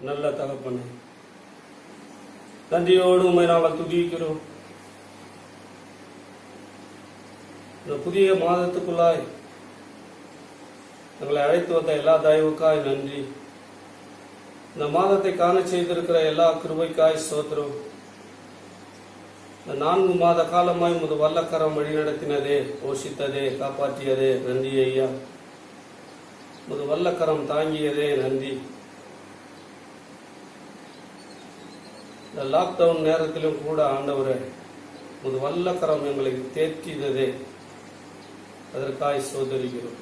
நல்ல தகப்பனே, நன்றியோடு உம்மை நாங்கள் துதிக்கிறோம். இந்த புதிய மாதத்துக்குள்ளாய் எங்களை அழைத்து வந்த எல்லா தயவுக்காய் நன்றி. இந்த மாதத்தை காண செய்திருக்கிற எல்லா கிருபைக்காய் ஸ்தோத்திரம். இந்த 4 மாத காலமாய் உமது வல்லக்கரம் வழிநடத்தினதே, போஷித்ததே, காப்பாற்றியதே நன்றி ஐயா. உமது வல்லக்கரம் தாங்கியதே நன்றி. இந்த லாக்டவுன் நேரத்திலும் கூட ஆண்டவரே, உமது வல்லக்கரம் எங்களை தேற்றியதே, அதற்காய் சோதரிக்கிறோம்.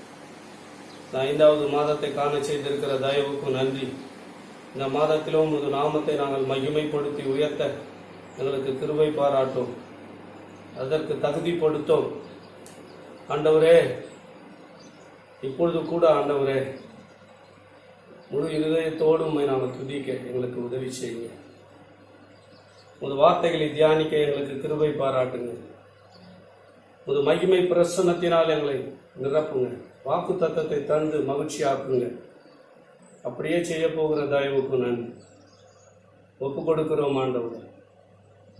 இந்த 5வது மாதத்தை காண செய்திருக்கிற தயவுக்கு நன்றி. இந்த மாதத்திலும் உமது நாமத்தை நாங்கள் மகிமைப்படுத்தி உயர்த்த எங்களுக்கு கிருபை பாராட்டும், அதற்கு தகுதிப்படுத்தும். ஆண்டவரே, இப்பொழுது கூட ஆண்டவரே, முழு இருதயத்தோடு உம்மை நாங்கள் துதிக்க எங்களுக்கு உதவி செய்யுங்க. உமது வார்த்தைகளை தியானிக்க எங்களுக்கு கிருபை பாராட்டுங்க. உமது மகிமை பிரசன்னத்தினால் எங்களை நிரப்புங்க. வாக்கு தத்தத்தை தந்து மகிழ்ச்சியாக்குங்க. அப்படியே செய்ய போகிற தயவுக்கு நன்றி. ஒப்பு கொடுக்கிறோம் ஆண்டவரே,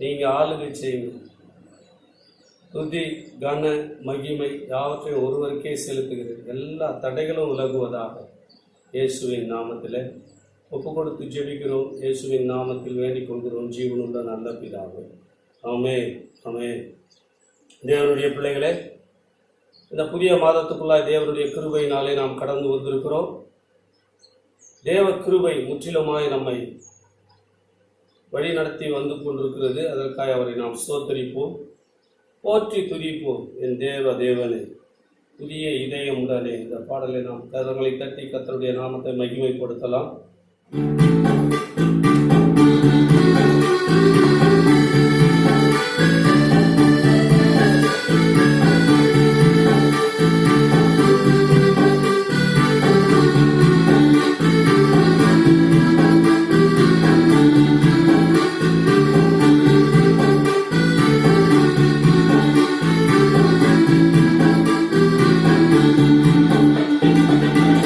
நீங்க ஆளுகை செய்யுங்க. துதி, கன, மகிமை யாவற்றையும் ஒருவருக்கே செலுத்துகிறது. எல்லா தடைகளும் விலகுவதாக இயேசுவின் நாமத்தில் ஒப்பு கொடுத்து ஜெபிக்கிறோம். இயேசுவின் நாமத்தில் வேண்டிக் கொள்கிறோம் ஜீவனுள்ள நல்ல பிதாவே, ஆமென், ஆமென். தேவனுடைய பிள்ளைகளே, இந்த புதிய மாதத்துக்குள்ளாய் தேவனுடைய கிருபையினாலே நாம் கடந்து வந்திருக்கிறோம். தேவ கிருபை முற்றிலுமாய் நம்மை வழி நடத்தி வந்து கொண்டிருக்கிறது. அதற்காக அவரை நாம் ஸ்தோத்தரிப்போம், போற்றி துதிப்போம். என் தேவனே, புதிய இதயம் உடனே. இந்த பாடலை நாம் கரங்களை தட்டி கர்த்தருடைய நாமத்தை மகிமைப்படுத்தலாம்.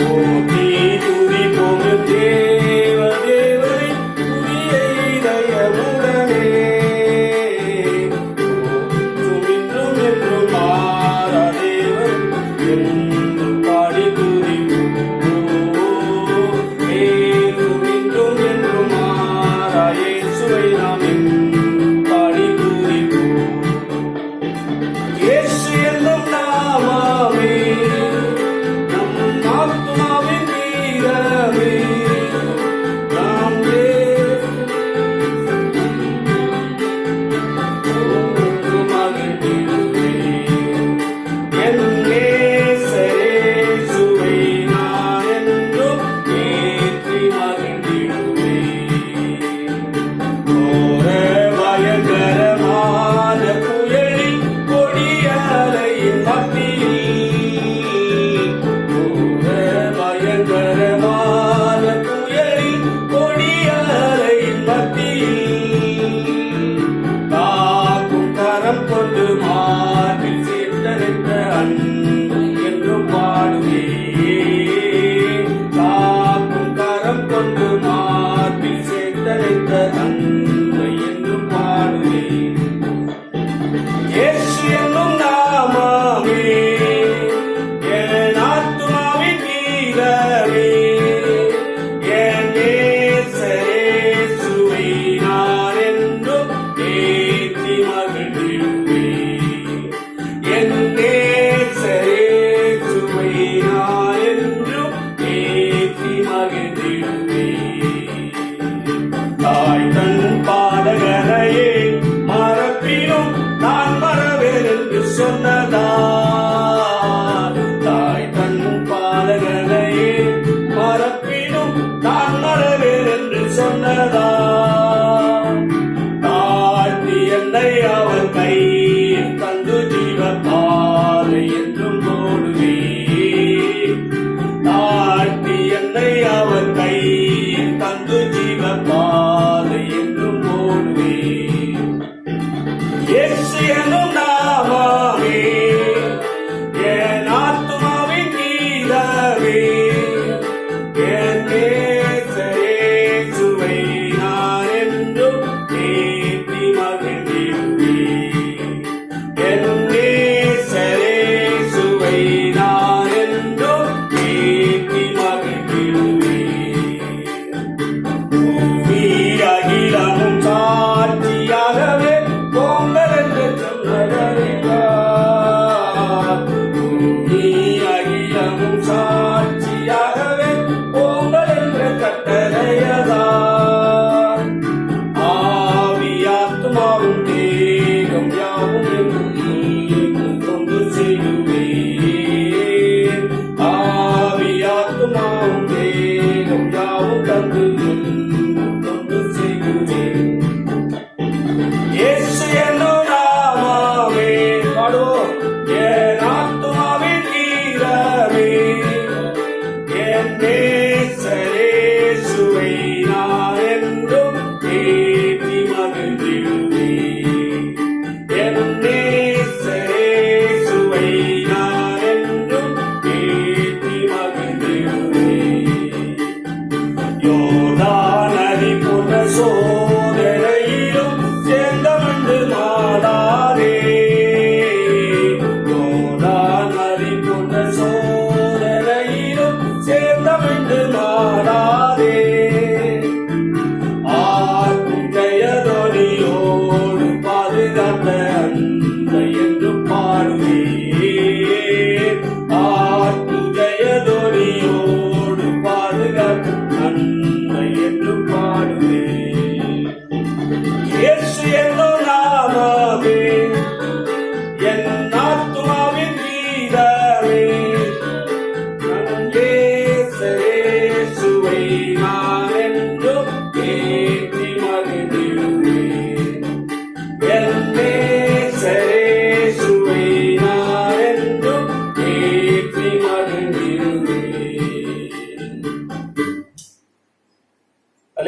போற்றி துதிப்போம் தேவனை,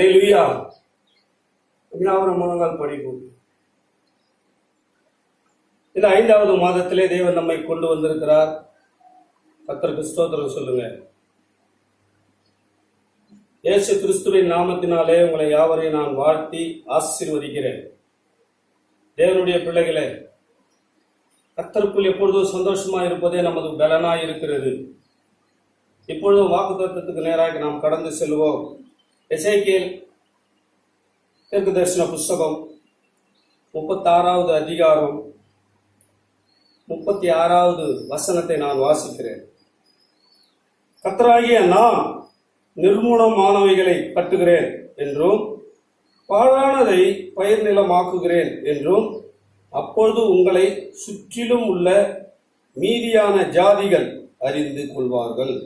அல்லேலூயா. முழங்கால் படிப்போம். இந்த 5வது மாதத்திலே தேவன் நம்மை கொண்டு வந்திருக்கிறார். கர்த்தருக்கு ஸ்தோத்திரம் சொல்லுங்க. இயேசு கிறிஸ்துவின் நாமத்தினாலே உங்களை யாவரையும் நான் வாழ்த்தி ஆசீர்வதிக்கிறேன். தேவனுடைய பிள்ளைகளே, கர்த்தருக்குள் எப்பொழுதும் சந்தோஷமா இருப்பதே நமது பலனாய் இருக்கிறது. இப்பொழுதும் வாக்குத்தத்தத்துக்கு நேராக நாம் கடந்து செல்வோம். எசேக்கியேல் தீர்க்கதரிசன புஸ்தகம் 36வது அதிகாரம் 36வது வசனத்தை நான் வாசிக்கிறேன். கர்த்தராகிய நான் நிர்மூலமானவைகளை கட்டுகிறேன் என்றும் பாழானதை பயிர் நிலமாக்குகிறேன் என்றும் அப்பொழுது உங்களை சுற்றிலும் உள்ள மீதியான ஜாதிகள் அறிந்து கொள்வார்கள்.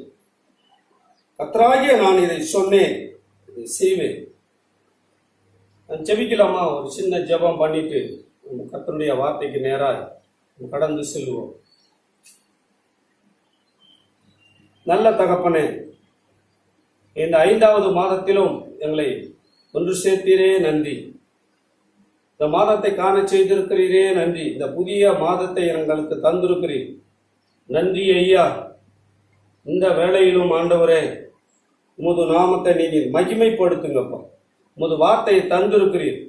கர்த்தராகிய நான் இதை சொன்னேன், இதை செய்வேன். ஜெபிக்கலாமா? ஒரு சின்ன ஜெபம் பண்ணிட்டு கர்த்தருடைய வார்த்தைக்கு நேராக கடந்து செல்வோம். நல்ல தகப்பனே, இந்த 5வது மாதத்திலும் எங்களை ஒன்று சேர்த்தீரே நன்றி. இந்த மாதத்தை காண செய்திருக்கிறீரே நன்றி. இந்த புதிய மாதத்தை எங்களுக்கு தந்திருக்கிறீர், நன்றி ஐயா. இந்த வேளையிலும் ஆண்டவரே, உமது நாமத்தை நீங்கள் மகிமைப்படுத்துங்கப்பா. உமது வார்த்தையை தந்திருக்கிறீர்,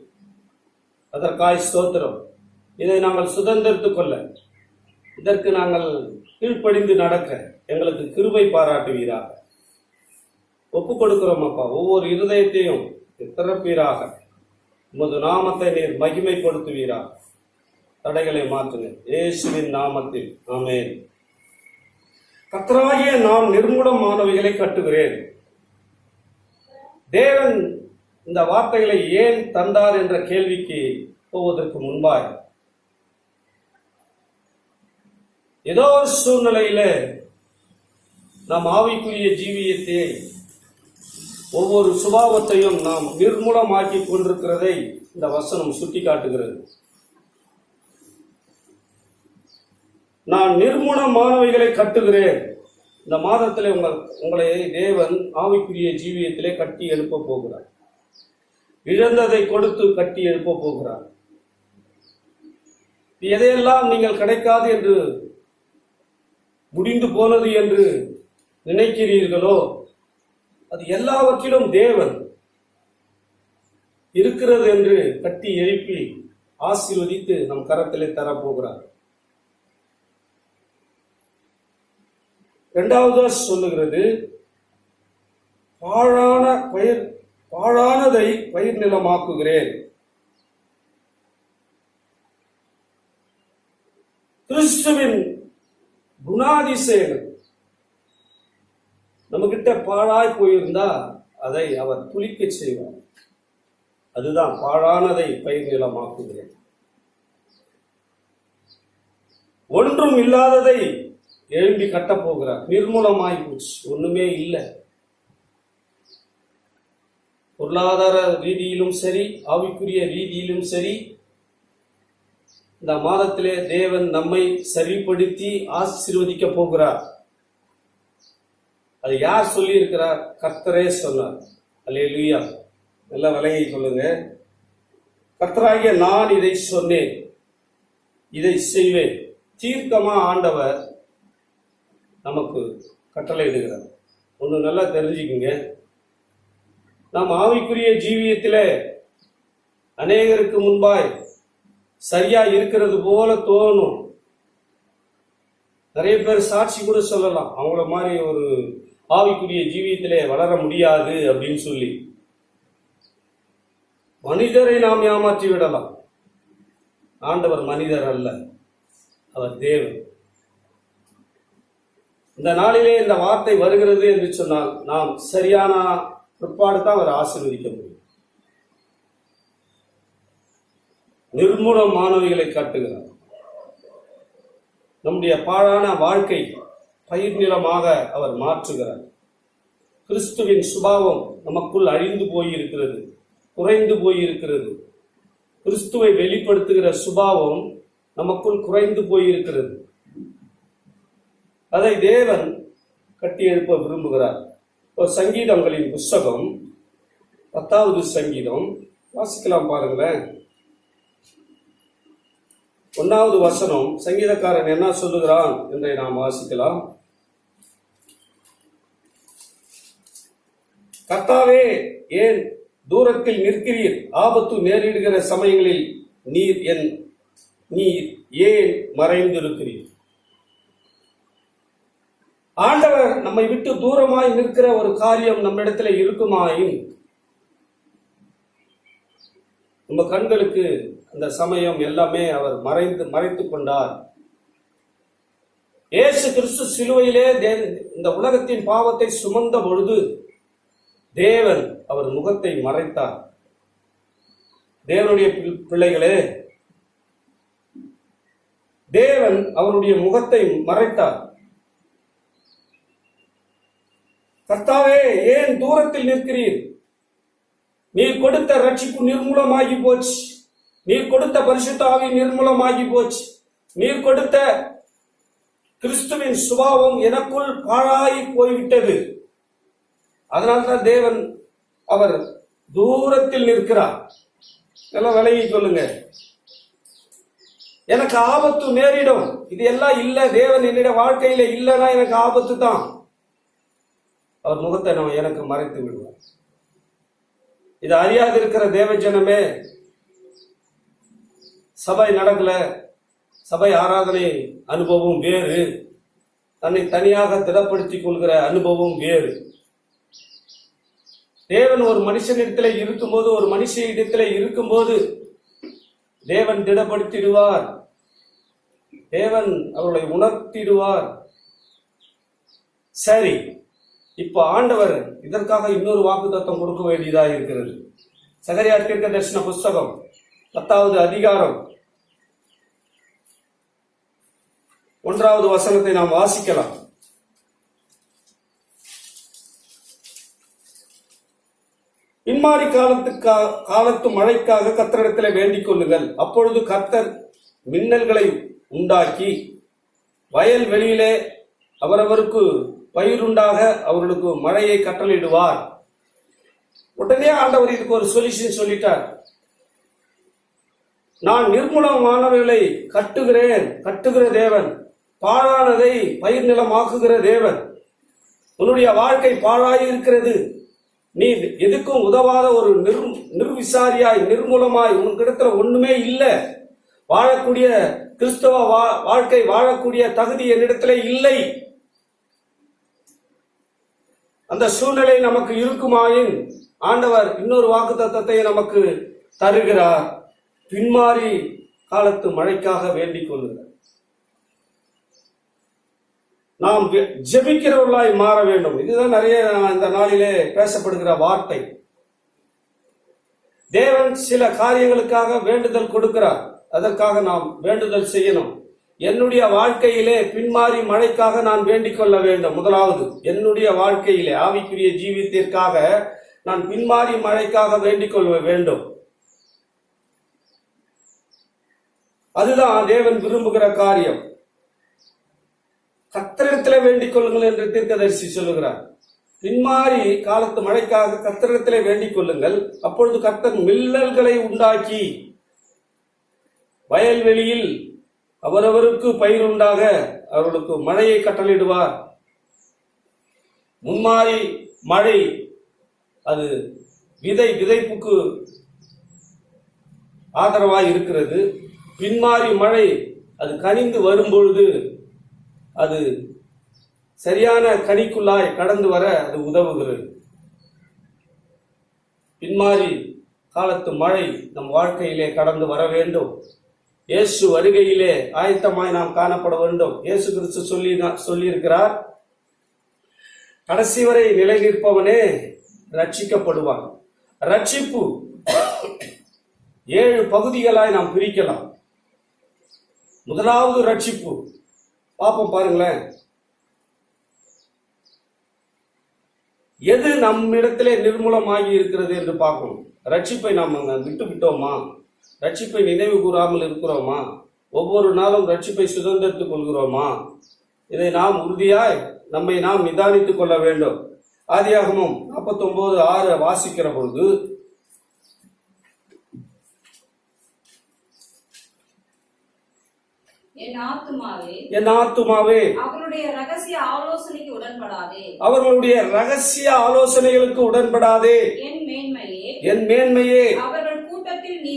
அதற்காய் ஸ்தோத்திரம். இதை நாங்கள் சுதந்திரத்துக் கொள்ள, இதற்கு நாங்கள் கீழ்ப்படிந்து நடக்க எங்களுக்கு கிருபை பாராட்டுவீராக. ஒப்பு கொடுக்கிறோம் அப்பா. ஒவ்வொரு இருதயத்தையும் திறப்பீராக. உமது நாமத்தை நீர் மகிமைப்படுத்துவீராக. தடைகளை மாற்றுங்க இயேசுவின் நாமத்தில், ஆமென். கர்த்தராகிய நான் நிர்மூலமானவைகளை கட்டுகிறேன். தேவன் இந்த வார்த்தைகளை ஏன் தந்தார் என்ற கேள்விக்கு போவதற்கு முன்பாய், ஏதோ ஒரு சூழ்நிலையில நாம் ஆவிக்குரிய ஜீவியத்தை, ஒவ்வொரு சுபாவத்தையும் நாம் நிர்மூலமாக்கி கொண்டிருக்கிறதை இந்த வசனம் சுட்டி காட்டுகிறது. நான் நிர்மூலமானவைகளை கட்டுகிறேன். இந்த மாதத்திலே உங்களை தேவன் ஆவிக்குரிய ஜீவியத்திலே கட்டி எழுப்ப போகிறார். இழந்ததை கொடுத்து கட்டி எழுப்ப போகிறார். எதையெல்லாம் நீங்கள் கிடைக்காது என்று, முடிந்து போனது என்று நினைக்கிறீர்களோ, அது எல்லாவற்றிலும் தேவன் இருக்கிறது என்று கட்டி எழுப்பி ஆசீர்வதித்து நம் கரத்திலே தரப்போகிறார். 2வது சொல்லுகிறது, பாழானதை பயிர் நிலமாக்குகிறேன். கிறிஸ்துவின் குணாதிசயம் நம்ம கிட்ட பாழாய் போயிருந்தா அதை அவர் துளிக்க செய்வார். அதுதான் பாழானதை பயிர் நிலமாக்குகிறேன். ஒன்றும் இல்லாததை எழும்பி கட்டப் போகிறார். நிர்மூலமாய் போச்சு, ஒண்ணுமே இல்லை. பொருளாதார ரீதியிலும் சரி, ஆவிக்குரிய ரீதியிலும் சரி, இந்த மாதத்திலே தேவன் நம்மை சரிப்படுத்தி ஆசீர்வதிக்க போகிறார். அது யார் சொல்லி இருக்கிறார்? கர்த்தரே சொன்னார். அல்லேலூயா. நல்ல விலையை சொல்லுங்க. கர்த்தராகிய நான் இதை சொன்னேன், இதை செய்வேன். தீர்க்கமா ஆண்டவர் நமக்கு கட்டளையிடுகிறார். ஒன்று நல்லா தெரிஞ்சுக்குங்க. நாம் ஆவிக்குரிய ஜீவியத்திலே அநேகருக்கு முன்பாய் சரியா இருக்கிறது போல தோணும். நிறைய பேர் சாட்சி கூட சொல்லலாம், அவங்கள மாதிரி ஒரு ஆவிக்குரிய ஜீவியத்திலே வளர முடியாது அப்படின்னு சொல்லி. மனிதரை நாம் ஏமாற்றி விடலாம். ஆண்டவர் மனிதர் அல்ல, அவர் தேவன். இந்த நாளிலே இந்த வார்த்தை வருகிறது என்று சொன்னால் நாம் சரியான பிற்பாடு தான் அவர் ஆசீர்வதிக்க முடியும். நிர்மூலமானவைகளை காட்டுகிறார். நம்முடைய பாழான வாழ்க்கை பயிர் நிலமாக அவர் மாற்றுகிறார். கிறிஸ்துவின் சுபாவம் நமக்குள் அழிந்து போயிருக்கிறது, குறைந்து போயிருக்கிறது. கிறிஸ்துவை வெளிப்படுத்துகிற சுபாவம் நமக்குள் குறைந்து போயிருக்கிறது. அதை தேவன் கட்டி எழுப்ப விரும்புகிறார். சங்கீதங்களின் புஸ்தகம் 10வது சங்கீதம் வாசிக்கலாம் பாருங்களேன். 1வது வசனம், சங்கீதக்காரன் என்ன சொல்லுகிறான் என்றை நாம் வாசிக்கலாம். கர்த்தாவே, ஏன் தூரத்தில் நிற்கிறீர்? ஆபத்து நேரிடுகிற சமயங்களில் நீர் ஏன் மறைந்திருக்கிறீர்? ஆண்டவர் நம்மை விட்டு தூரமாய் நிற்கிற ஒரு காரியம் நம்மிடத்துல இருக்குமாயின் நம்ம கண்களுக்கு அந்த சமயம் எல்லாமே அவர் மறைத்துக் கொண்டார். இயேசு கிறிஸ்து சிலுவையிலே இந்த உலகத்தின் பாவத்தை சுமந்த பொழுது தேவன் அவர் முகத்தை மறைத்தார். தேவனுடைய பிள்ளைகளே, தேவன் அவருடைய முகத்தை மறைத்தார். கர்த்தாவே, ஏன் தூரத்தில் நிற்கிறீர்? நீர் கொடுத்த ரட்சிப்பு நிர்மூலமாகி போச்சு. நீர் கொடுத்த பரிசுத்த ஆவி நிர்மூலமாகி போச்சு. நீர் கொடுத்த கிறிஸ்துவின் சுபாவம் எனக்குள் பாழாகி போய்விட்டது. அதனால்தான் தேவன் அவர் தூரத்தில் நிற்கிறார். எல்லாம் விலகி சொல்லுங்க. எனக்கு ஆபத்து நேரிடும், இது எல்லாம் இல்ல, தேவன் என்னுடைய வாழ்க்கையில இல்லைன்னா எனக்கு ஆபத்து தான். அவர் முகத்தை எனக்கு மறைத்து விடுவார். இது அறியாது இருக்கிற தேவஜனமே, சபை நடக்கல, சபை ஆராதனை அனுபவம் வேறு, தன்னை தனியாக திடப்படுத்திக் கொள்கிற அனுபவம் வேறு. தேவன் ஒரு மனுஷனிடத்தில் இருக்கும்போது, ஒரு மனுஷ இடத்துல இருக்கும்போது தேவன் திடப்படுத்திடுவார். தேவன் அவர்களை உணர்த்திடுவார். சரி, இப்ப ஆண்டவர் இதற்காக இன்னொரு வாக்குத்தத்தம் கொடுக்க வேண்டியதாக இருக்கிறது. சகரியா தீர்க்கதரிசன புஸ்தகம் 10வது அதிகாரம் 1வது வசனத்தை நாம் வாசிக்கலாம். பின்மாறி காலத்து மழைக்காக கர்த்தரிடத்தில் வேண்டிக் கொள்ளுங்கள். அப்பொழுது கர்த்தர் மின்னல்களை உண்டாக்கி வயல் வெளியிலே அவரவருக்கு பயிருண்டாக அவர்களுக்கு மழையை கட்டளையிடுவார். உடனே ஆண்டவர் இதுக்கு ஒரு சொல்யூஷன் சொல்லிட்டார். நான் நிர்மூலமானவர்களை கட்டுகிற தேவன், பாழானதை பயிர் நிலமாக்குகிற தேவன். உன்னுடைய வாழ்க்கை பாழாய் இருக்கிறது, நீ எதுக்கும் உதவாத ஒரு நிர்விசாரியாய் நிர்மூலமாய் உனக்கிடத்துல ஒண்ணுமே இல்லை, வாழக்கூடிய கிறிஸ்தவ வாழ்க்கை வாழக்கூடிய தகுதி என்னிடத்துல இல்லை. அந்த சூழ்நிலை நமக்கு இருக்குமாயின் ஆண்டவர் இன்னொரு வாக்குத்தத்தத்தை நமக்கு தருகிறார். பின்மாறி காலத்து மழைக்காக வேண்டிக் கொள்ளுங்கள். நாம் ஜெபிக்கிறவர்களாய் மாற வேண்டும். இதுதான் நிறைய இந்த நாளிலே பேசப்படுகிற வார்த்தை. தேவன் சில காரியங்களுக்காக வேண்டுதல் கொடுக்கிறார், அதற்காக நாம் வேண்டுதல் செய்யணும். என்னுடைய வாழ்க்கையிலே பின்மாறி மழைக்காக நான் வேண்டிக் கொள்ள வேண்டும். முதலாவது, என்னுடைய வாழ்க்கையிலே ஆவிக்குரிய ஜீவித்திற்காக நான் பின்மாறி மழைக்காக வேண்டிக் கொள்ள வேண்டும். அதுதான் தேவன் விரும்புகிற காரியம். கர்த்தரிடத்திலே வேண்டிக் கொள்ளுங்கள் என்று தீர்க்கதரிசி சொல்லுகிறார். பின்மாறி காலத்து மழைக்காக கர்த்தரிடத்திலே வேண்டிக் கொள்ளுங்கள். அப்பொழுது கர்த்தர் மின்னல்களை உண்டாக்கி வயல்வெளியில் அவரவருக்கு பயிருண்டாக அவர்களுக்கு மழையை கட்டளையிடுவார். முன்மாறி மழை அது விதைப்புக்கு ஆதரவாய் இருக்கிறது. பின்மாறி மழை அது கனிந்து வரும்பொழுது அது சரியான கனிக்குள்ளாய் கடந்து வர அது உதவுகிறது. பின்மாறி காலத்து மழை நம் வாழ்க்கையிலே கடந்து வர வேண்டும். இயேசு வருகையிலே ஆயத்தமாய் நாம் காணப்பட வேண்டும். இயேசு கிறிஸ்து சொல்லியிருக்கிறார், கடைசி வரை நிலை நிற்பவனே ரட்சிக்கப்படுவான். ரட்சிப்பு 7 பகுதிகளாய் நாம் பிரிக்கலாம். முதலாவது ரட்சிப்பு பாப்போம் பாருங்களேன். எது நம்மிடத்திலே நிர்மூலமாகி இருக்கிறது என்று பார்க்கணும். ரட்சிப்பை நாம் விட்டு விட்டோமா? ரட்சிப்பை நினைவு கூறாமல் இருக்கிறோமா? ஒவ்வொரு நாளும் ரட்சிப்பை சுதந்திரத்துக் கொள்கிறோமா? இதை நாம் உறுதியாய் நம்மை நாம் நிதானித்துக் கொள்ள வேண்டும். ஆதியாகமம் 49:6 வாசிக்கிற பொழுது, என் ஆத்துமாவே அவருடைய ரகசிய ஆலோசனைகளுக்கு உடன்படாதே. என் மேன்மையே அவர்கள் கூட்டத்தில் நீ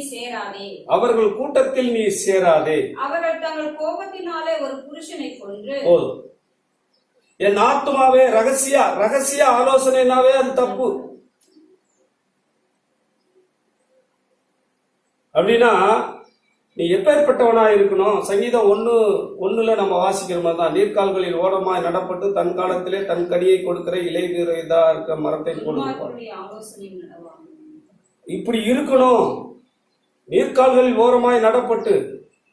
சேராதே. அவர்கள் தங்கள் கோபத்தினாலே ஒரு புருஷனை கொன்று. என் ஆத்துமாவே, ரகசிய ஆலோசனைனாவே அது தப்பு. அப்படின்னா நீ எப்பேற்பட்டவனா இருக்கணும்? சங்கீதம் 1:1 நம்ம வாசிக்கிற மாதிரி தான், நீர்கால்களில் ஓடமாய் நடப்பட்டு தன் காலத்திலே தன் கனியை கொடுக்கிற இலையுதா இருக்க மரத்தை கொடுப்பார். இப்படி இருக்கணும். நீர்கால்களில் ஓரமாய் நடப்பட்டு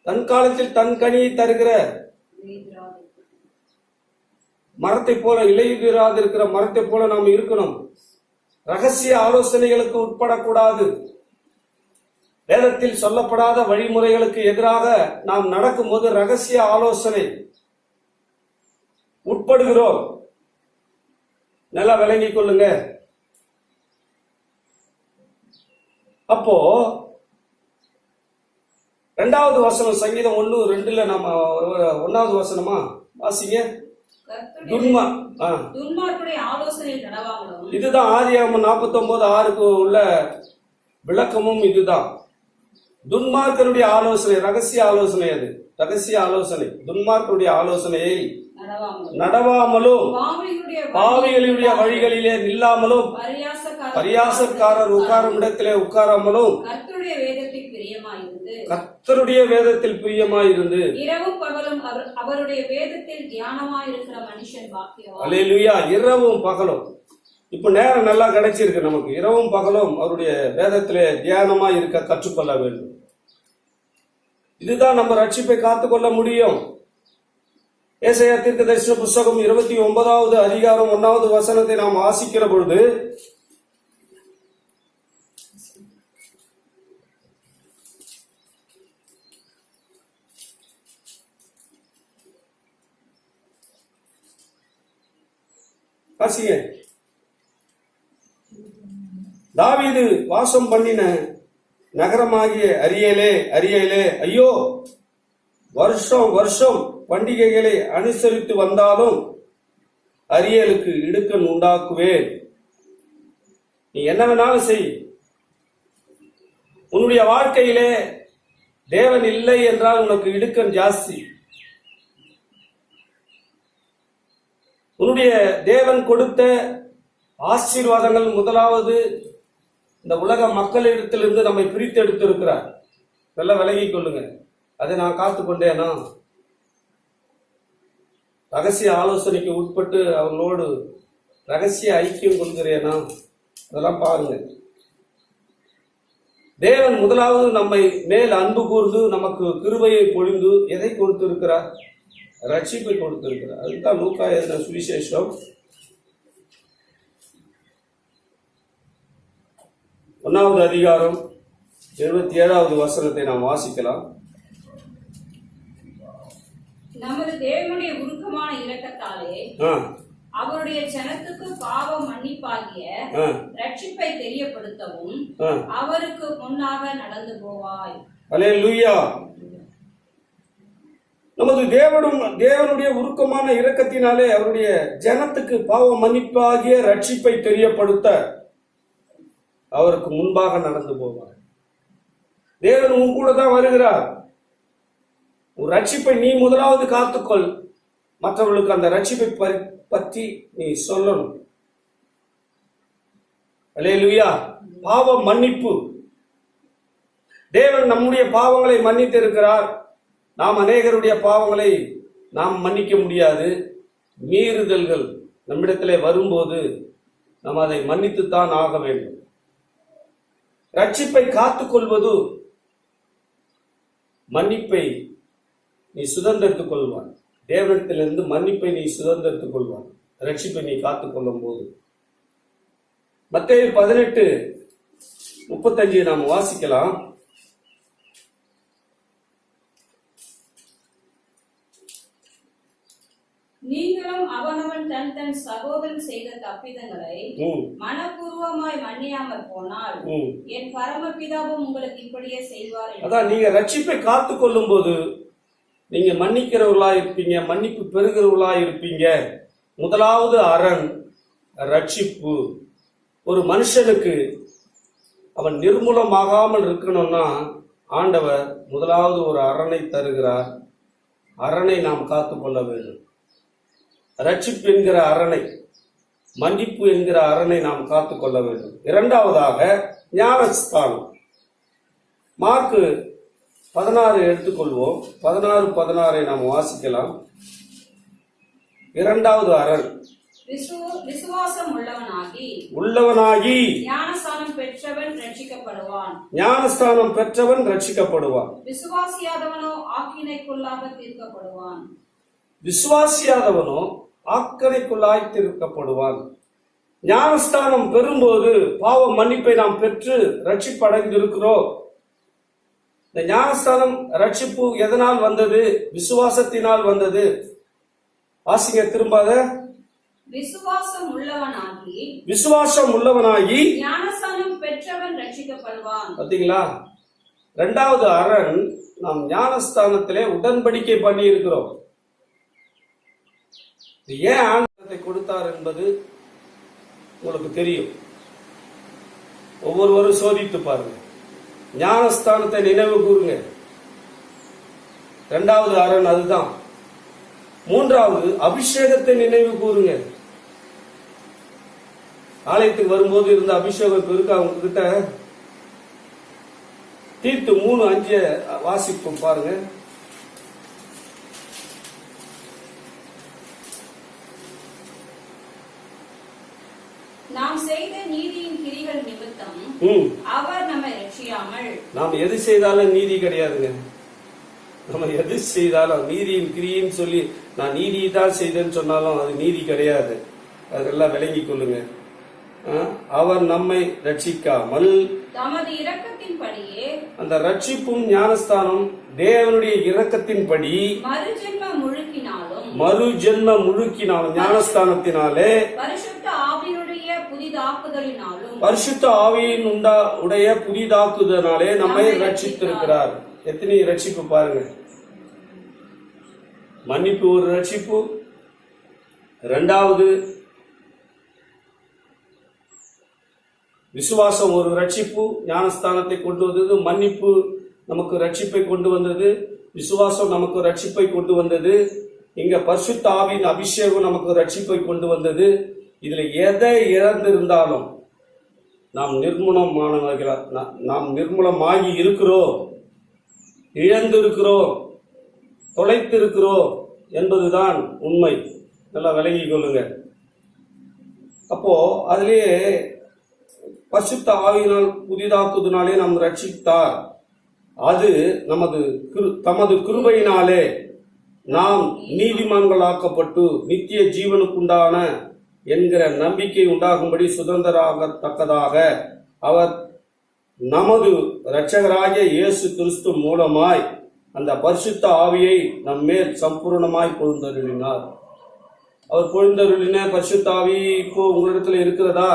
தன் காலத்தில் தன் கனியை தருகிற மரத்தை போல, இலையுதிராது இருக்கிற மரத்தை போல நாம் இருக்கணும். ரகசிய ஆலோசனைகளுக்கு உட்படக்கூடாது. வேதத்தில் சொல்லப்படாத வழிமுறைகளுக்கு எதிராக நாம் நடக்கும்போது ரகசிய ஆலோசனை உட்படுகிறோம். நல்லா விளங்கிக் கொள்ளுங்க. அப்போ 2வது வசனம், சங்கீதம் 1:2 நம்ம 1வது வசனமா வாசிங்க. இதுதான் ஆதியாகமம் 49:6 உள்ள விளக்கமும் இதுதான். துன்மார்க்கருடைய ஆலோசனை, ரகசிய ஆலோசனை, அது ரகசிய ஆலோசனை. துன்மார்க்கருடைய ஆலோசனையை நடவாமலும் பாவிகளுடைய வழிகளிலே நில்லாமலும் பரியாசக்காரர் உட்காரும் இடத்திலே உட்காராமலும் கர்த்தருடைய வேதத்தில் பிரியமாயிருந்து இரவும் பகலும் அவருடைய வேதத்தில் தியானமாயிருக்கிற மனுஷன் பாக்கியவான். அல்லேலூயா. இரவும் பகலும் இப்ப நேரம் நல்லா கிடைச்சிருக்கு நமக்கு. இரவும் பகலும் அவருடைய வேதத்திலே தியானமா இருக்க கற்றுக்கொள்ள வேண்டும். இதுதான் நம்ம ரட்சிப்பை காத்துக்கொள்ள முடியும். ஏசாயா தீர்க்கதரிசன புஸ்தகம் 29வது அதிகாரம் 1வது வசனத்தை நாம் வாசிக்கிற பொழுது, வாசிங்க. தாவீது வாசம் பண்ணின நகரமாகிய அரியேலே, ஐயோ, வருஷம் பண்டிகைகளை அனுசரித்து வந்தாலும் அரியலுக்கு இடுக்கண் உண்டாக்குவேன். நீ என்ன வேணாலும் செய், உன்னுடைய வாழ்க்கையிலே தேவன் இல்லை என்றால் உனக்கு இடுக்கண் ஜாஸ்தி. உன்னுடைய தேவன் கொடுத்த ஆசீர்வாதங்கள் முதலாவது இந்த உலக மக்களிடத்திலிருந்து நம்மை பிரித்து எடுத்திருக்கிறார். நல்லா விலகிக் கொள்ளுங்க. அதை நான் காத்துக்கொண்டேனா? ரகசிய ஆலோசனைக்கு உட்பட்டு அவர்களோடு ரகசிய ஐக்கியம் கொள்கிறேனா? அதெல்லாம் பாருங்க. தேவன் முதலாவது நம்மை மேல் அன்பு கூர்ந்து நமக்கு கிருபையை பொழிந்து எதை கொடுத்திருக்கிறார்? ரட்சிப்பை கொடுத்திருக்கிறார். அதுதான் லூக்கா எழுதின சுவிசேஷம் 1வது அதிகாரம் 77வது வசனத்தை நாம் வாசிக்கலாம். நமது தேவனுடைய உருக்கமான இரக்கத்தாலே அவருடைய ஜனத்துக்கு பாவ மன்னிப்பாகிய ரட்சிப்பை தெரியப்படுத்தவும் அவருக்கு முன்னாக நடந்து போவாய். அல்லேலூயா. நமது தேவனுடைய உருக்கமான இரக்கத்தினாலே அவருடைய ஜனத்துக்கு பாவ மன்னிப்பாகிய ரட்சிப்பை தெரியப்படுத்த அவருக்கு முன்பாக நடந்து போவார். தேவன் உன் கூட தான் வருகிறார். ஒரு ரட்சிப்பை நீ முதலாவது காத்துக்கொள். மற்றவர்களுக்கு அந்த ரட்சிப்பை பற்றி நீ சொல்லணும். அல்லேலூயா. பாவ மன்னிப்பு. தேவன் நம்முடைய பாவங்களை மன்னித்து இருக்கிறார். நாம் அநேகருடைய பாவங்களை நாம் மன்னிக்க முடியாது. மீறுதல்கள் நம்மிடத்திலே வரும்போது நாம் அதை மன்னித்துத்தான் ஆக வேண்டும். ரட்சிப்பை காத்துக்கொள்வது, மன்னிப்பை நீ சுதந்திரத்துக் கொள்வான். தேவனிடத்திலிருந்து மன்னிப்பை நீ சுதந்திரத்துக் கொள்வான். ரட்சிப்பை நீ காத்துக்கொள்ளும் போது. மத்தேயு 18:35 நாம் வாசிக்கலாம். நீங்கள் நீங்களும் அவனவன் தன் தன் சகோதரன் செய்த தப்பிதங்களை மனப்பூர்வமாய் மன்னியாமல் போனால் என் பரமபிதாவும் உங்களுக்கு இப்படியே செய்வார். அதான் நீங்க ரட்சிப்பை காத்து கொள்ளும் போது நீங்க மன்னிக்கிறவர்களா இருப்பீங்க, மன்னிப்பு பெறுகிறவர்களா இருப்பீங்க. முதலாவது அரண் ரட்சிப்பு. ஒரு மனுஷனுக்கு அவன் நிர்மூலமாகாமல் இருக்கணும்னா ஆண்டவர் முதலாவது ஒரு அரணை தருகிறார். அரணை நாம் காத்து கொள்ள வேண்டும். ரட்சிப்பு என்கிற அரணை, மன்னிப்பு என்கிற அரணை நாம் காத்து கொள்ள வேண்டும். இரண்டாவதாக ஞானஸ்தானம். மார்க்கு 16 எடுத்துக்கொள்வோம். 16:16 நாம் வாசிக்கலாம். இரண்டாவது அரண் விசுவாசம் உள்ளவனாகி ஞானஸ்தானம் பெற்றவன் ரட்சிக்கப்படுவான். ஞானஸ்தானம் பெற்றவன் ரட்சிக்கப்படுவான். விசுவாசியாதவனோ ஆக்கினைக்குள்ளாக தீர்க்கப்படுவான். விசுவாசியாதவனோ ஆக்கினைக்குள்ளாய் தீர்க்கப்படுவான். ஞானஸ்தானம் பெறும்போது பாவ மன்னிப்பை நாம் பெற்று ரட்சிப்படைந்திருக்கிறோம். இந்த ஞானஸ்தானம் ரட்சிப்பு எதனால் வந்தது? விசுவாசத்தினால் வந்தது. வாசிங்க திரும்பாத. விசுவாசம் உள்ளவனாகி ஞானஸ்தானம் பெற்றவன் ரட்சிக்கப்படுவான். பாத்தீங்களா? இரண்டாவது அரண், நாம் ஞானஸ்தானத்திலே உடன்படிக்கை பண்ணி இருக்கிறோம். ஏன் ஆண்டவரை கொடுத்தார் என்பது உங்களுக்கு தெரியும். ஒவ்வொருவரும் சோதித்து பாருங்க. ஞானஸ்தானத்தை நினைவு கூறுங்க. இரண்டாவது அரண் அதுதான். மூன்றாவது அபிஷேகத்தை நினைவு கூறுங்க. ஆலயத்துக்கு வரும்போது இருந்த அபிஷேகம் இருக்கு அவங்க கிட்ட. தீத்து 3:5 வாசிப்போம் பாருங்க. நாம் செய்த நீதியின் கிரிகள் நிமித்தம் அவர் நம்மை ரட்சியாமல். நாம் எது செய்தாலும் நீதி கிடையாதுங்க. நம்ம எது செய்தாலும் நீதியின் கிரின்னு சொல்லி நான் நீதியை தான் செய்தேன்னு சொன்னாலும் அது நீதி கிடையாது. அதெல்லாம் விளங்கி கொள்ளுங்க. அவர் நம்மை ரட்சிக்காமல் தமது இரக்கத்தின்படியே, அந்த ரட்சிப்பும் ஞானஸ்தானம் தேவனுடைய இரக்கத்தின்படி மறுஜென்ம முழுக்கினாலும் ஞானஸ்தானத்தினாலே பரிசுத்த ஆவியின் உடைய புதிதாக்குதனாலே நம்மை ரட்சித்திருக்கிறார். எத்தனை ரட்சிப்பு பாருங்க. மன்னிப்பு ஒரு ரட்சிப்பு. இரண்டாவது விசுவாசம் ஒரு ரட்சிப்பு, ஞானஸ்தானத்தை கொண்டு வந்தது. மன்னிப்பு நமக்கு ரட்சிப்பை கொண்டு வந்தது. விசுவாசம் நமக்கு ரட்சிப்பை கொண்டு வந்தது. இங்க பரிசுத்த ஆவியின் அபிஷேகம் நமக்கு ரட்சிப்பை கொண்டு வந்தது. இதுல எதை இழந்திருந்தாலும் நாம் நிர்மூலமானவர்களா, நாம் நிர்மூலமாகி இருக்கிறோம், இழந்திருக்கிறோம், தொலைத்திருக்கிறோம் என்பதுதான் உண்மை. நல்லா விளங்கி கொள்ளுங்க. அப்போ அதிலேயே பரிசுத்த ஆவியினால் புதிதாக்குவதனாலே நாம் ரட்சித்தார். அது தமது கிருபையினாலே நாம் நீதிமான்களாக்கப்பட்டு நித்திய ஜீவனுக்குண்டான என்கிற நம்பிக்கை உண்டாகும்படி சுதந்திரத்தக்கதாக அவர் நமது இரட்சகராகிய இயேசு கிறிஸ்து மூலமாய் அந்த பரிசுத்த ஆவியை நம்மேல் சம்பூர்ணமாய் பொழுந்தருளினார். அவர் பொழுந்தருளின பரிசுத்த ஆவி இப்போ உங்களிடத்துல இருக்கிறதா?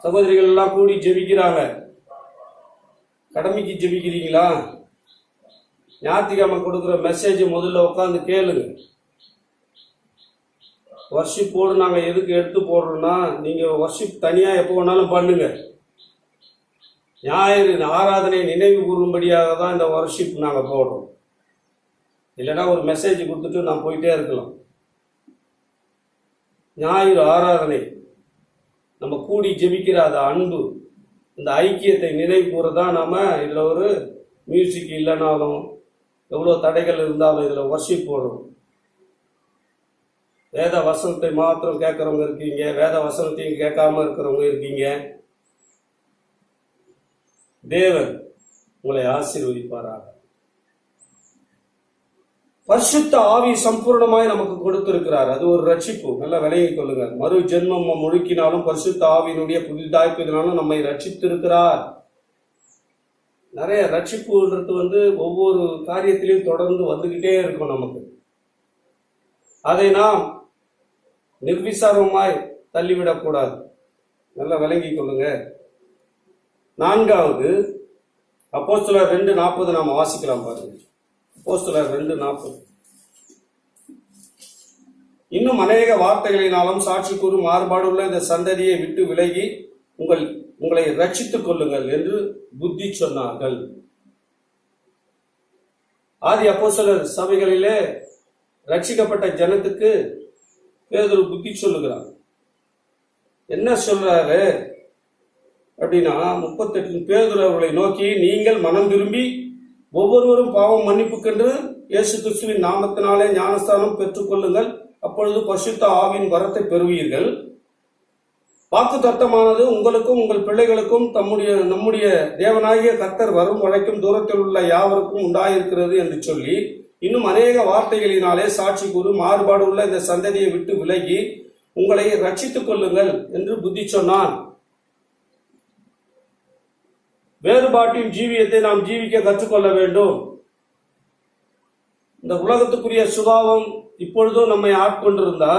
சகோதரிகள் எல்லாம் கூடி ஜெபிக்கிறாங்க. கடமைக்கு ஜெபிக்கிறீங்களா? ஞாயிற்றுக்கிழமை கொடுக்குற மெசேஜ் முதல்ல உட்காந்து கேளுங்க. வர்ஷிப் போடு நாங்க எதுக்கு எடுத்து போடுறோம்னா, நீங்க வர்ஷிப் தனியா எப்போ வேணாலும் பண்ணுங்க. ஞாயிறு ஆராதனை நினைவு கூறும்படியாக தான் இந்த வர்ஷிப் நாங்க போடுறோம். இல்லைன்னா ஒரு மெசேஜ் கொடுத்துட்டு நான் போயிட்டே இருக்கலாம். ஞாயிறு ஆராதனை நம்ம கூடி ஜெபிக்கிற அந்த அன்பு, இந்த ஐக்கியத்தை நினைவு கூறதான் நாம இதுல ஒரு மியூசிக் இல்லைனாலும் எவ்வளோ தடைகள் இருந்தாலும் இதுல வர்ஷிப் போடுறோம். வேத வசனத்தை மாத்திரம் கேட்கறவங்க இருக்கீங்க, வேத வசனத்தையும் கேட்காம இருக்கிறவங்க இருக்கீங்க. தேவன் உங்களை ஆசீர்வதிப்பாராக. பரிசுத்த ஆவி சம்பூர்ணமாய் நமக்கு கொடுத்திருக்கிறார். அது ஒரு ரட்சிப்பு. நல்லா விளங்கி கொள்ளுங்க. மறு ஜென்மம் முழுக்கினாலும் பரிசுத்த ஆவியினுடைய புதிதாய்ப்பதினாலும் நம்மை ரட்சித்திருக்கிறார். நிறைய ரட்சிப்புன்றது ஒவ்வொரு காரியத்திலையும் தொடர்ந்து வந்துகிட்டே இருக்கும். நமக்கு அதை நாம் நிர்விசாரமாய் தள்ளிவிடக்கூடாது. நல்லா விளங்கிக் கொள்ளுங்க. நான்காவது, அப்போஸ்தலர் 2:40 நாம வாசிக்கலாம் பாருங்க. அப்போஸ்தலர் 2:40. இன்னும் அநேக வார்த்தைகளினாலும் சாட்சி கூறும் மாறுபாடுள்ள இந்த சந்ததியை விட்டு விலகி உங்களை ரட்சித்துக் கொள்ளுங்கள் என்று புத்தி சொன்னார்கள். ஆதி அப்போஸ்தலர் சபைகளிலே ரட்சிக்கப்பட்ட ஜனத்துக்கு பேதுரு புத்தி சொல்லுகிறார். என்ன சொல்றாரு அப்படின்னா 38 பேதுரு அவர்களை நோக்கி, நீங்கள் மனம் திரும்பி ஒவ்வொருவரும் பாவம் மன்னிப்புக்கென்று இயேசு கிறிஸ்துவின் நாமத்தினாலே ஞானஸ்தானம் பெற்றுக் கொள்ளுங்கள், அப்பொழுது பரிசுத்த ஆவியின் வரத்தை பெறுவீர்கள். வாக்கு தத்தமானது உங்களுக்கும் உங்கள் பிள்ளைகளுக்கும் நம்முடைய தேவனாகிய கர்த்தர் வரும் வரைக்கும் தூரத்தில் உள்ள யாவருக்கும் உண்டாயிருக்கிறது என்று சொல்லி, இன்னும் அநேக வார்த்தைகளினாலே சாட்சி கூறு மாறுபாடு உள்ள இந்த சந்ததியை விட்டு விலகி உங்களை ரட்சித்துக் கொள்ளுங்கள் என்று புத்தி சொன்னான். வேறுபாட்டின் ஜீவியத்தை நாம் ஜீவிக்க கற்றுக்கொள்ள வேண்டும். இந்த உலகத்துக்குரிய சுபாவம் இப்பொழுதும் நம்மை ஆட்கொண்டிருந்தா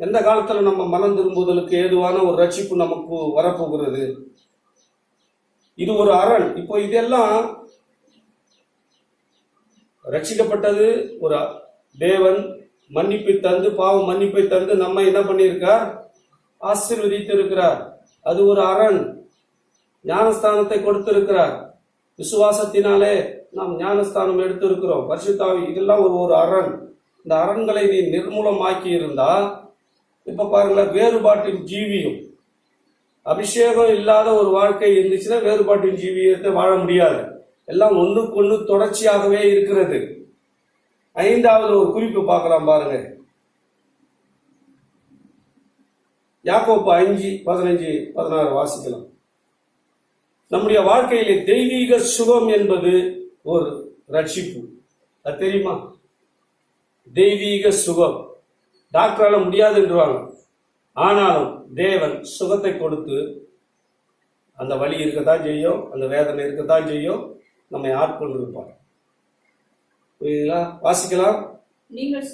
எந்த காலத்துல நம்ம மனம் திரும்புதலுக்கு ஏதுவான ஒரு ரட்சிப்பு நமக்கு வரப்போகிறது. இது ஒரு அரண். இப்போ இதெல்லாம் ரட்சிக்கப்பட்டது ஒரு தேவன் மன்னிப்பை தந்து, பாவம் மன்னிப்பை தந்து நம்ம என்ன பண்ணியிருக்கார், ஆசீர்வதித்து இருக்கிறார். அது ஒரு அரண். ஞானஸ்தானத்தை கொடுத்திருக்கிறார். விசுவாசத்தினாலே நாம் ஞானஸ்தானம் எடுத்திருக்கிறோம். பரிசுத்தாவி, இதெல்லாம் ஒரு அரண். இந்த அரண்களை நீ நிர்மூலமாக்கி இருந்தா, இப்ப பாருங்களேன், வேறுபாட்டின் ஜீவியம், அபிஷேகம் இல்லாத ஒரு வாழ்க்கை இருந்துச்சுன்னா வேறுபாட்டின் ஜீவியத்தை வாழ முடியாது. எல்லாம் ஒன்றுக்கொன்று தொடர்ச்சியாகவே இருக்கிறது. ஐந்தாவது ஒரு குறிப்பு பார்க்கலாம் பாருங்க. யாக்கோப்பு 5:15-16 வாசிக்கலாம். நம்முடைய வாழ்க்கையிலே தெய்வீக சுகம் என்பது ஒரு ரட்சிப்பு. அது தெரியுமா? தெய்வீக சுகம் டாக்டரால முடியாது என்றுவாங்க. ஆனாலும் தேவன் சுகத்தை கொடுத்து, அந்த வலி இருக்கத்தான் செய்யும், அந்த வேதனை இருக்கத்தான் செய்யும், நம்மை ஆட்கொண்டு இருப்பார். புரியுதுங்களா? வாசிக்கலாம். நீங்கள்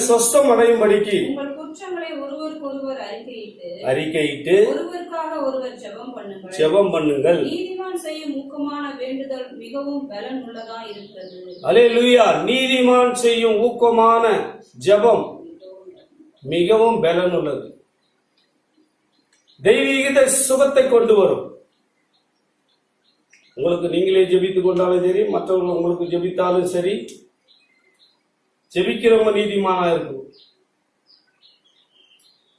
சொஸ்தம் அடையும்படிக்கு உங்கள் குற்றங்களை ஒருவருக்கொருவர் அறிக்கையிட்டு ஒருவருக்காக ஒருவர் ஜெபம் பண்ணுங்கள். நீதிமான் செய்யும் ஊக்கமான வேண்டுதல் மிகவும் பலன் உள்ளதா இருக்கிறது. அல்லேலூயா. நீதிமான் செய்யும் ஊக்கமான ஜெபம் மிகவும் பலன் உள்ளது. தெய்வீக சுகத்தை கொண்டு வரும். உங்களுக்கு நீங்களே ஜெபித்துக் கொண்டாலும் சரி, மற்றவர்கள் உங்களுக்கு ஜெபித்தாலும் சரி, ஜெபிக்கிறவங்க நீதிமானா இருக்கும்.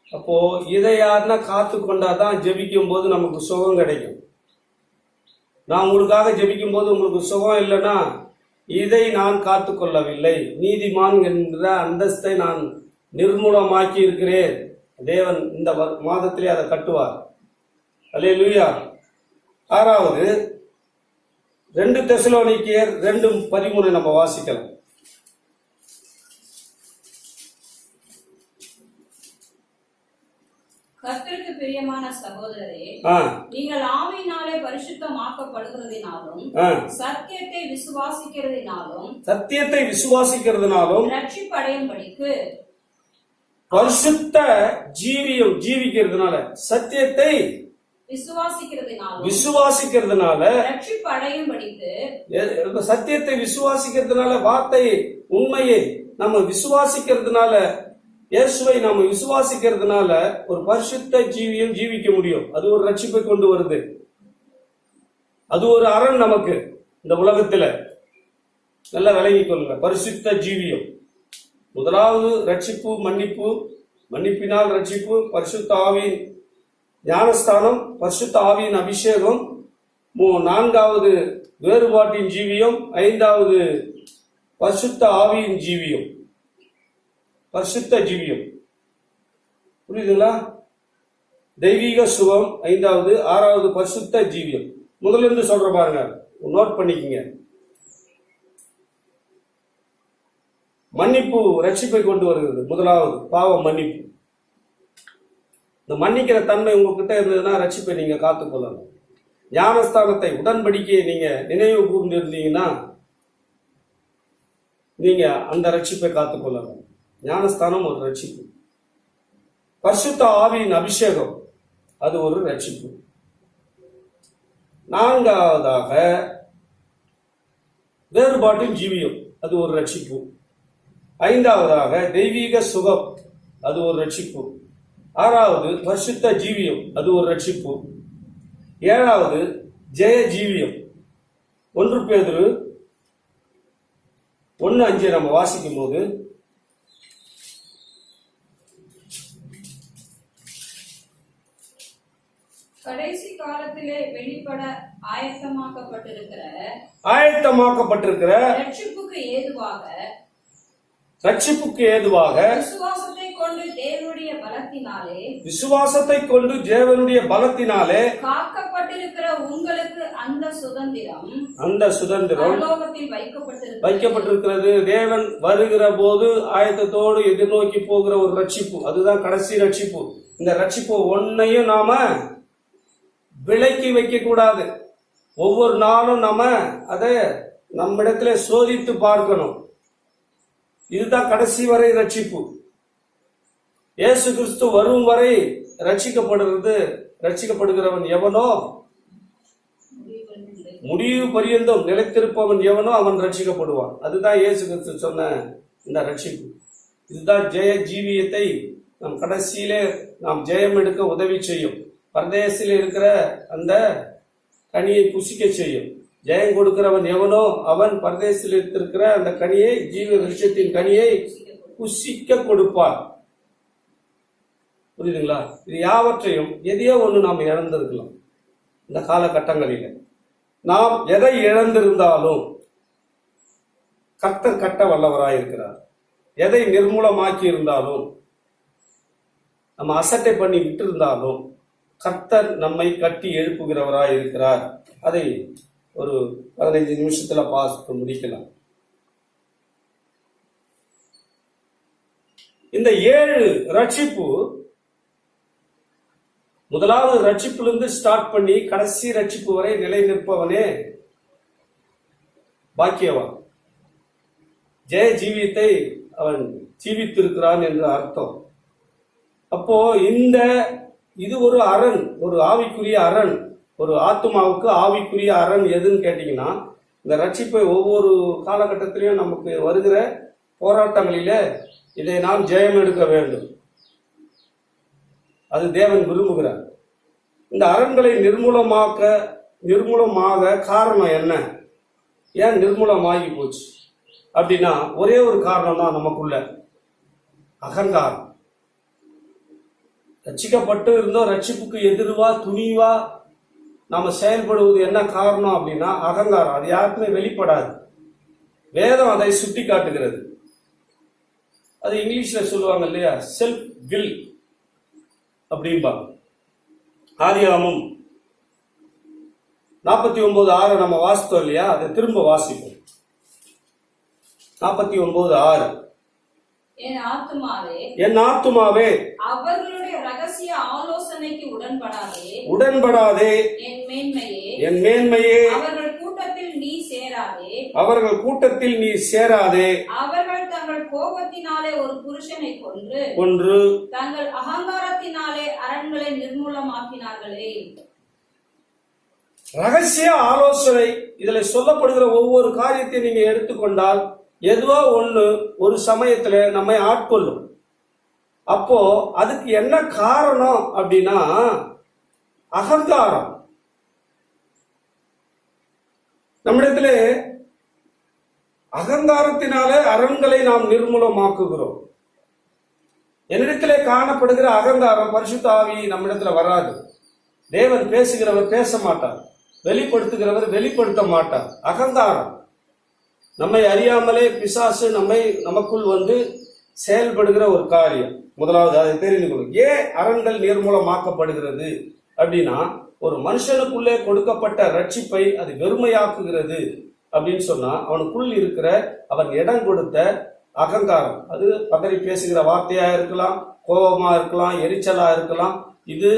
அப்போ இதை யாருன்னா காத்து கொண்டாதான் ஜெபிக்கும் போது நமக்கு சுகம் கிடைக்கும். நான் உங்களுக்காக ஜெபிக்கும் போது உங்களுக்கு சுகம் இல்லைன்னா, இதை நான் காத்து கொள்ளவில்லை, நீதிமான் என்ற அந்தஸ்தை நான் நிர்மூலமாக்கி இருக்கிறேன். தேவன் இந்த மாதத்திலே அதை கட்டுவார். அல்லேலூயா. ஆறாவது, 2 தெசலோனிக்கேயர் 2:13 நம்ம வாசிக்கலாம். கர்த்தருக்கு பிரியமான சகோதரரே, நீங்கள் ஆவியினாலே பரிசுத்தமாக்கப்படுகிறதினாலும் சத்தியத்தை விசுவாசிக்கிறதினாலும் ரட்சிப்படையும்படிக்கு, பரிசுத்த ஜீவியம் ஜீவிக்கிறதுனால, சத்தியத்தை விசுவாசிக்கிறதுனால ரட்சிப்படையும்படிக்கு, சத்தியத்தை விசுவாசிக்கிறதுனால, வார்த்தை உண்மையை நம்ம விசுவாசிக்கிறதுனால, இயேசுவை நாம விசுவாசிக்கிறதுனால ஒரு பரிசுத்த ஜீவியம் ஜீவிக்க முடியும். அது ஒரு ரட்சிப்பை கொண்டு வருது. அது ஒரு அரண் நமக்கு இந்த உலகத்துல. நல்லா விளங்கிக் கொள்ளுங்க. பரிசுத்த ஜீவியம். முதலாவது ரட்சிப்பு, மன்னிப்பினால் ரட்சிப்பு, பரிசுத்த ஆவியின் ஞானஸ்தானம், பரிசுத்த ஆவியின் அபிஷேகம், 4வது வேறுபாட்டின் ஜீவியம், 5வது பரிசுத்த ஆவியின் ஜீவியம், பரிசுத்த ஜீவியம். புரியுதுங்களா? தெய்வீக சுகம் 5வது, 6வது பரிசுத்த ஜீவியம். முதல்ல இருந்து சொல்ற பாருங்க, நோட் பண்ணிக்கங்க. மன்னிப்பு ரட்சிப்பை கொண்டு வருகிறது. முதலாவது பாவ மன்னிப்பு. இந்த மன்னிக்கிற தன்மை உங்ககிட்ட இருந்ததுன்னா ரட்சிப்பை நீங்க காத்துக்கொள்ளணும். ஞானஸ்தானத்தை, உடன்படிக்கையை நீங்க நினைவு கூர்ந்து இருந்தீங்கன்னா நீங்க அந்த ரட்சிப்பை காத்துக்கொள்ளலாம். ஞானஸ்தானம் ஒரு ரட்சிப்பு. பரிசுத்த ஆவியின் அபிஷேகம் அது ஒரு ரட்சிப்பு. நான்காவதாக வேறுபாட்டின் ஜீவியம் அது ஒரு ரட்சிப்பு. ஐந்தாவதாக தெய்வீக சுகம் அது ஒரு ரட்சிப்பு. ஆறாவது பரிசுத்த ஜீவியம் அது ஒரு ரட்சிப்பு. ஏழாவது ஜெய ஜீவியம். 1 பேதுரு 1:5 நம்ம வாசிக்கும் போது, கடைசி காலத்திலே வெளிப்பட ஆயத்தமாக்கப்பட்டிருக்கிற ரட்சிப்புக்கு ஏதுவாக விசுவாசத்தை கொண்டு தேவனுடைய பலத்தினாலே காக்கப்பட்டிருக்கிற உங்களுக்கு அந்த சுதந்திரம் வைக்கப்பட்டிருக்கிறது. தேவன் வருகிற போது ஆயத்தத்தோடு எதிர்நோக்கி போகிற ஒரு ரட்சிப்பு, அதுதான் கடைசி ரட்சிப்பு. இந்த ரட்சிப்பு ஒன்னையும் நாம விலைக்கு வைக்க கூடாது. ஒவ்வொரு நாளும் நாம அதை நம்மிடத்துல சோதித்து பார்க்கணும். இதுதான் கடைசி வரை ரட்சிப்பு. இயேசு கிறிஸ்து வரும் வரை ரட்சிக்கப்படுகிறவன் எவனோ, முடிவு பரியந்தம் நிலைத்திருப்பவன் எவனோ அவன் ரட்சிக்கப்படுவான். அதுதான் இயேசு கிறிஸ்து சொன்ன இந்த ரட்சிப்பு. இதுதான் ஜெய ஜீவியத்தை நம் கடைசியிலே நாம் ஜெயம் எடுக்க உதவி செய்யும். பரதேசில் இருக்கிற அந்த கனியை புசிக்க செய்யும். ஜெயம் கொடுக்கிறவன் எவனோ அவன் பரதேசில் இருக்கிற அந்த கனியை, ஜீவ விருட்சத்தின் கனியை புசிக்க கொடுப்பார். புரியுதுங்களா? இது யாவற்றையும் எதையோ ஒன்று நாம் இழந்திருக்கலாம். இந்த காலகட்டங்களில் நாம் எதை இழந்திருந்தாலும் கர்த்தர் கட்ட வல்லவராயிருக்கிறார். எதை நிர்மூலமாக்கி இருந்தாலும், நம்ம அசட்டை பண்ணி விட்டு இருந்தாலும் கர்த்தர் நம்மை கட்டி எழுப்புகிறவராய் இருக்கிறார். அதை ஒரு 15 நிமிஷத்துல பார்த்து முடிக்கலாம். இந்த 7 ரட்சிப்பு, முதலாவது ரட்சிப்பிலிருந்து ஸ்டார்ட் பண்ணி கடைசி ரட்சிப்பு வரை நிலை நிற்பவனே பாக்கியவான். ஜெய ஜீவியத்தை அவன் ஜீவித்திருக்கிறான் என்று அர்த்தம். அப்போ இது ஒரு அரண், ஒரு ஆவிக்குரிய அரண். ஒரு ஆத்மாவுக்கு ஆவிக்குரிய அரண் எதுன்னு கேட்டீங்கன்னா, இந்த ரட்சிப்பை ஒவ்வொரு காலகட்டத்திலையும் நமக்கு வருகிற போராட்டங்களிலே இதை நாம் ஜெயம் எடுக்க வேண்டும். அது தேவன் விரும்புகிறார். இந்த அரண்களை நிர்மூலமாக காரணம் என்ன? ஏன் நிர்மூலமாகி போச்சு அப்படின்னா, ஒரே ஒரு காரணம் தான் நமக்குள்ள, அகங்காரம். ரட்சிக்கப்பட்டு இருந்தோம், ரட்சிப்புக்கு எதிர்வா துணிவா நாம செயல்படுவது என்ன காரணம் அப்படின்னா அகங்காரம். அது யாருக்குமே வெளிப்படாது. வேதம் அதை சுட்டி காட்டுகிறது. அது இங்கிலீஷ்ல சொல்லுவாங்க இல்லையா, செல்ஃப் வில் அப்படிம்பாங்க. ஆதியாகமம் 49:6 நம்ம வாசித்தோம் இல்லையா, அதை திரும்ப வாசிப்போம். 49:6. என் ஆத்துமாவே அவர்களுடைய ரகசிய ஆலோசனைக்கு உடன்படாதே, என் மேன்மையே அவர்கள் கூட்டத்தில் நீ சேராதே, அவர்கள் தங்கள் கோபத்தினாலே ஒரு புருஷனை கொன்று தங்கள் அகங்காரத்தினாலே அரண்களை நிர்மூலமாக்கினார்களே. ரகசிய ஆலோசனை, இதுல சொல்லப்படுகிற ஒவ்வொரு காரியத்தை நீங்க எடுத்துக்கொண்டால் எதுவோ ஒண்ணு ஒரு சமயத்துல நம்மை ஆட்கொள்ளும். அப்போ அதுக்கு என்ன காரணம் அப்படின்னா அகங்காரம். நம்மிடத்திலே அகங்காரத்தினாலே அரண்களை நாம் நிர்மூலமாக்குகிறோம். என்னிடத்திலே காணப்படுகிற அகங்காரம், பரிசுத்த ஆவி நம்மிடத்துல வராது. தேவன் பேசுகிறவர் பேச மாட்டார், வெளிப்படுத்துகிறவர் வெளிப்படுத்த மாட்டார். அகங்காரம். நம்மை அறியாமலே பிசாசு நமக்குள் வந்து செயல்படுகிற ஒரு காரியம். முதலாவது அதை தெரிந்து கொள்ளும். ஏன் அரண்கள் நிர்மூலமாக்கப்படுகிறது அப்படின்னா, ஒரு மனுஷனுக்குள்ளே கொடுக்கப்பட்ட ரட்சிப்பை அது வெறுமையாக்குகிறது அப்படின்னு சொன்னா, அவனுக்குள் இருக்கிற அவன் இடம் கொடுத்த அகங்காரம், அது பதறி பேசுகிற வார்த்தையா இருக்கலாம், கோபமா இருக்கலாம், எரிச்சலா இருக்கலாம். இது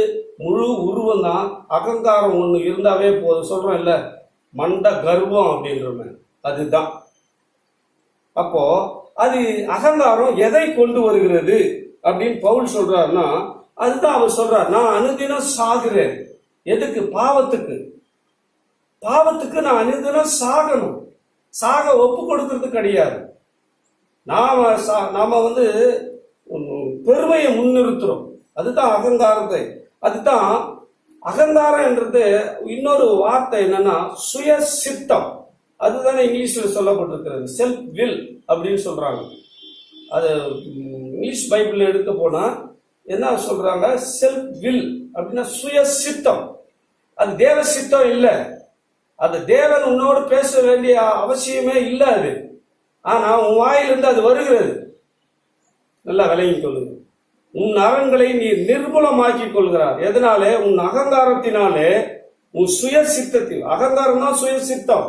முழு உருவம் தான். அகங்காரம் ஒண்ணு இருந்தாவே போதும். சொல்றோம் இல்ல, மண்ட கர்வம் அப்படின்றோமே, அதுதான். அப்போ அது அகங்காரம் எதை கொண்டு வருகிறது அப்படின்னு பவுல் சொல்றாருன்னா, அதுதான் அவர் சொல்றார், நான் அனுதினம் சாகுறேன். எதுக்கு? பாவத்துக்கு. பாவத்துக்கு நான் அனுதினம் சாகணும். சாக ஒப்பு கொடுக்கறது கிடையாது. நாம பெருமையை முன்னிறுத்துறோம். அதுதான் அகங்காரத்தை. அதுதான் அகங்காரம் என்றது. இன்னொரு வார்த்தை என்னன்னா சுய சித்தம். அதுதானே இங்கிலீஷ்ல சொல்லப்பட்டிருக்கிறது, செல்ஃப் வில் அப்படின்னு சொல்றாங்க. அது இங்கிலீஷ் பைபிள் எடுக்க போனா என்ன சொல்றாங்க? செல்ஃப் வில் அப்படின்னா சுய சித்தம். அது தேவ சித்தம் இல்லை. அது தேவன் உன்னோடு பேச வேண்டிய அவசியமே இல்லை. அது ஆனா உன் வாயிலிருந்து அது வருகிறது. நல்லா விளங்கி கொள்ளுங்க. உன் அறங்களை நீ நிர்மூலமாக்கி கொள்கிறார். எதனாலே? உன் அகங்காரத்தினாலே, உன் சுய சித்தத்தில். அகங்காரம் தான் சுய சித்தம்.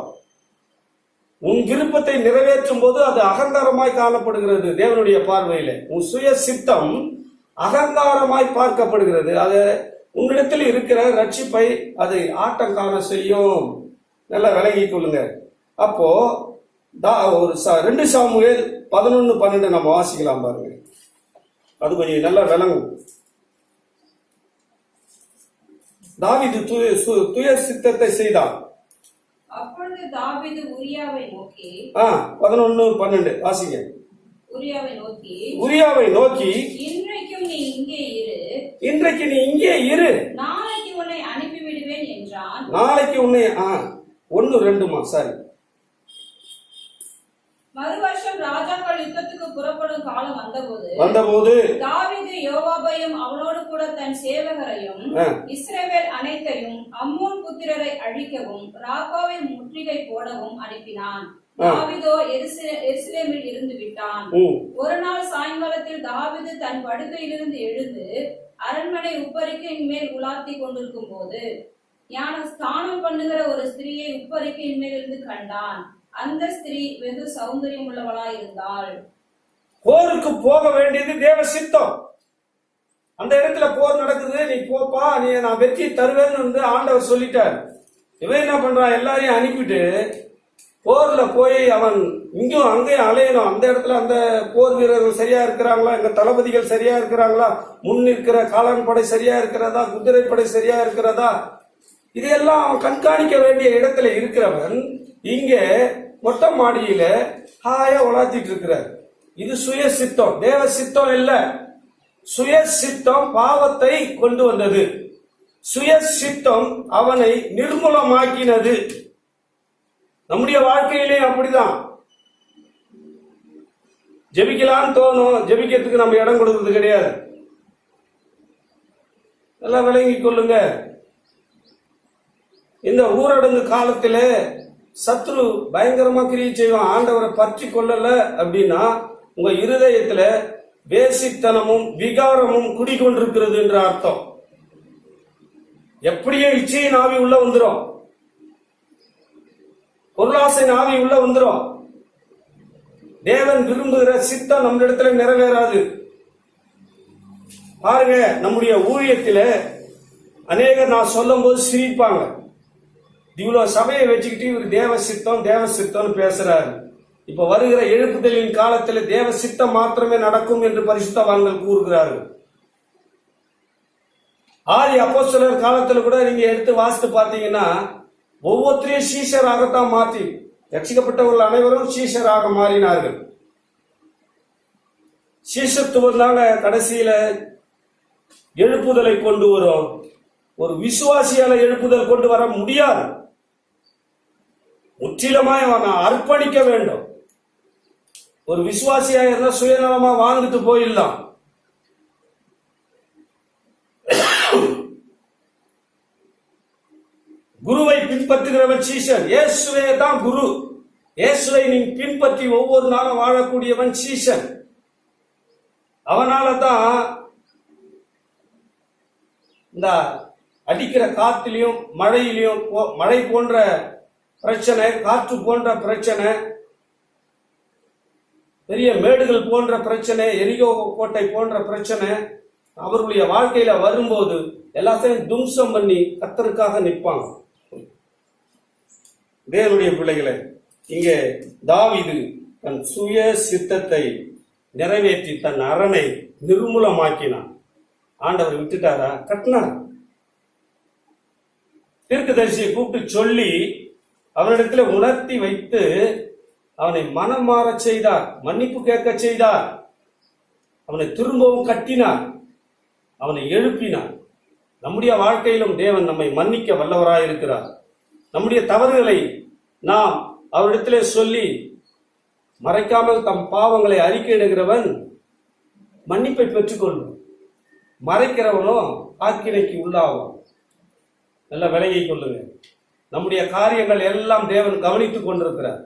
உன் விருப்பத்தை நிறைவேற்றும் போது அது அகங்காரமாய் காணப்படுகிறது தேவனுடைய பார்வையில. உன் சுய சித்தம் அகங்காரமாய் பார்க்கப்படுகிறது. அது உன்னிடத்தில் இருக்கிற ரட்சிப்பை அதை ஆட்டம் காண செய்யும். நல்லா விளங்கி கொள்ளுங்க. அப்போ ஒரு 2 சாமுவேல் 11:12 நம்ம வாசிக்கலாம் பாருங்க. அது கொஞ்சம் நல்லா விளங்கும். தாவீது துய சித்தத்தை செய்தான். அப்பொழுது தாவீது உரியாவை நோக்கி 11:12 வாசிங்க. உரியாவை நோக்கி இன்றைக்கும் நீ இங்கே இரு, இன்றைக்கு நீ இங்கே இரு, நாளைக்கு உன்னை அனுப்பி விடுவேன் என்றான். நாளைக்கு உன்னை 1:2 சாரி. மறுவருஷம் ராஜாக்கள் யுத்தத்துக்கு புறப்படும் காலம் வந்தபோது தாவீது யோவாபையும் அவனோடு கூட தன் சேவகரையும் இஸ்ரவேல் அனைத்தையும் அம்மோன் புத்திரரை அழிக்கவும் ராக்காவை முற்றுகை போடவும் அனுப்பினான். தாவீதோ எருசலேமில் இருந்து விட்டான். ஒரு நாள் சாயங்காலத்தில் தாவீது தன் படுக்கையிலிருந்து எழுந்து அரண்மனை உப்பரிக்கையின் மேல் உலாத்தி கொண்டிருக்கும் போது ஸ்நானம் பண்ணுகிற ஒரு ஸ்திரீயை உப்பரிக்கையின் மேல் இருந்து கண்டான். அந்த ஸ்திரீ வெகு சௌந்தரியம் உள்ளவளாய் இருந்தாள். போருக்கு போக வேண்டியது தேவ சித்தம். அந்த இடத்துல போர் நடக்குது, நீ போப்பா, நீ நான் வெற்றி தருவேன்னு ஆண்டவர் சொல்லிட்டார். இவன் என்ன பண்றான்? எல்லாரையும் அனுப்பிட்டு போர்ல போய் அவன் இங்கும் அங்கேயும் அலையணும். அந்த இடத்துல அந்த போர் வீரர்கள் சரியா இருக்கிறாங்களா, எங்க தளபதிகள் சரியா இருக்கிறாங்களா, முன் இருக்கிற காலான் படை சரியா இருக்கிறதா, குதிரை படை சரியா இருக்கிறதா, இதையெல்லாம் அவன் கண்காணிக்க வேண்டிய இடத்துல இருக்கிறவன் இங்கே மொட்டை மாடியில ஹாயா உலாத்திட்டு இருக்கிறார். இது சுய சித்தம், தேவ சித்தம் இல்ல. சுய சித்தம் பாவத்தை கொண்டு வந்தது. சுய சித்தம் அவனை நிர்மூலமாக்கினது. நம்முடைய வாழ்க்கையிலே அப்படிதான். ஜெபிக்கலான்னு தோணும், ஜெபிக்கிறதுக்கு நம்ம இடம் கொடுக்கறது கிடையாது. எல்லாம் விளங்கி கொள்ளுங்க. இந்த ஊரடங்கு காலத்திலே சத்ரு பயங்கரமா கிரியை செய்வான். ஆண்டவரை பற்றி கொள்ளல அப்படின்னா உங்க இருதயத்துல வேசித்தனமும் விகாரமும் குடிகொண்டிருக்கிறது என்ற அர்த்தம். எப்படியோ இச்சையின் ஆவி உள்ள வந்துடும், பொருளாசை ஆவி உள்ள வந்துடும். தேவன் விரும்புகிற சித்தம் நம்ம இடத்துல நிறைவேறாது. பாருங்க, நம்முடைய ஊழியத்தில அநேகர் நான் சொல்லும் போது சிரிப்பாங்க. இவ்வளவு சபையை வச்சுக்கிட்டு இவர் தேவ சித்தம் பேசுறாரு. இப்ப வருகிற எழுப்புதலின் காலத்தில் தேவ சித்தம் மாத்திரமே நடக்கும் என்று பரிசுத்தவான்கள் கூறுகிறார்கள். ஆதி அப்போஸ்தலர் காலத்துல கூட நீங்க எடுத்து வாசித்து பார்த்தீங்கன்னா ஒவ்வொருத்தரையும் சீஷராகத்தான் மாற்றி ரட்சிக்கப்பட்டவர்கள் அனைவரும் சீஷராக மாறினார்கள். சீஷத்துவம் தாங்க கடைசியில எழுப்புதலை கொண்டு வரும். ஒரு விசுவாசியால எழுப்புதல் கொண்டு வர முடியாது. முற்றிலுமாய் அவன் அர்ப்பணிக்க வேண்டும். ஒரு விசுவாசியா இருந்தா சுயநலமா வாழ்ந்துட்டு போயிடலாம். குருவை பின்பற்றுகிறவன் சீஷன். இயேசுவே தான் குரு. இயேசுவை நீ பின்பற்றி ஒவ்வொரு நாளும் வாழக்கூடியவன் சீஷன். அவனால தான் இந்த அடிக்கிற காத்திலையும் மழையிலையும், மழை போன்ற பிரச்சனை, காற்று போன்ற பிரச்சனை, பெரிய மேடுகள் போன்ற பிரச்சனை, எரிகோ கோட்டை போன்ற பிரச்சனை அவர்களுடைய வாழ்க்கையில வரும்போது எல்லாத்தையும் தும்சம் பண்ணி கர்த்தருக்காக நிற்பாங்க. தேவனுடைய பிள்ளைகளை, இங்கே தாவீது தன் சுய சித்தத்தை நிறைவேற்றி தன் அரணை நிர்மூலமாக்கினான். ஆண்டவர் விட்டுட்டாரா? கட்டினார். தீர்க்கதரிசியை கூப்பிட்டு சொல்லி அவனிடத்துல உணர்த்தி வைத்து அவனை மனம் மாறச் செய்தார், மன்னிப்பு கேட்க செய்தார், அவனை திரும்பவும் கட்டினார், அவனை எழுப்பினார். நம்முடைய வாழ்க்கையிலும் தேவன் நம்மை மன்னிக்க வல்லவராயிருக்கிறார். நம்முடைய தவறுகளை நாம் அவரிடத்திலே சொல்லி மறைக்காமல் தம் பாவங்களை அறிக்கையிடுகிறவன் மன்னிப்பை பெற்றுக்கொள்ளும். மறைக்கிறவனோ ஆக்கினைக்கு உள்ளாகும். நல்ல விலகிக் கொள்ளுங்க. நம்முடைய காரியங்கள் எல்லாம் தேவன் கவனித்துக் கொண்டிருக்கிறார்.